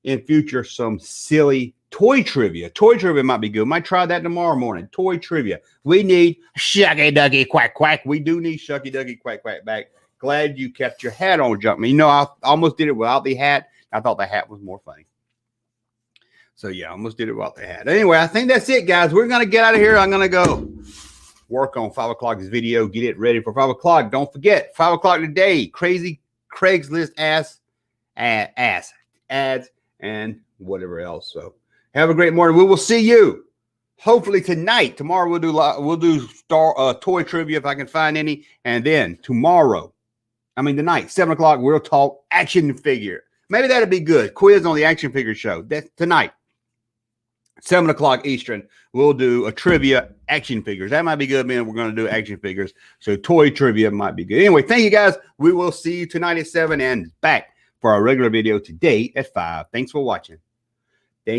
in future, some silly toy trivia. Toy trivia might be good. Might try that tomorrow morning. Toy trivia. We need Shucky Ducky Quack Quack. We do need Shucky Ducky Quack Quack back. Glad you kept your hat on, Junkman. You know, I almost did it without the hat. I thought the hat was more funny. So, yeah, I almost did it without the hat. Anyway, I think that's it, guys. We're going to get out of here. I'm going to go work on 5 o'clock's video. Get it ready for 5 o'clock. Don't forget, 5 o'clock today. Crazy Craigslist ads, and whatever else. So, have a great morning. We will see you hopefully tonight. Tomorrow we'll do toy trivia if I can find any. And then tonight, 7 o'clock, we'll talk action figure. Maybe that'd be good. Quiz on the action figure show. That's tonight. 7 o'clock Eastern, we'll do a trivia action figures. That might be good, man. We're going to do action figures. So toy trivia might be good. Anyway, thank you guys. We will see you tonight at 7 and back for our regular video today at 5. Thanks for watching.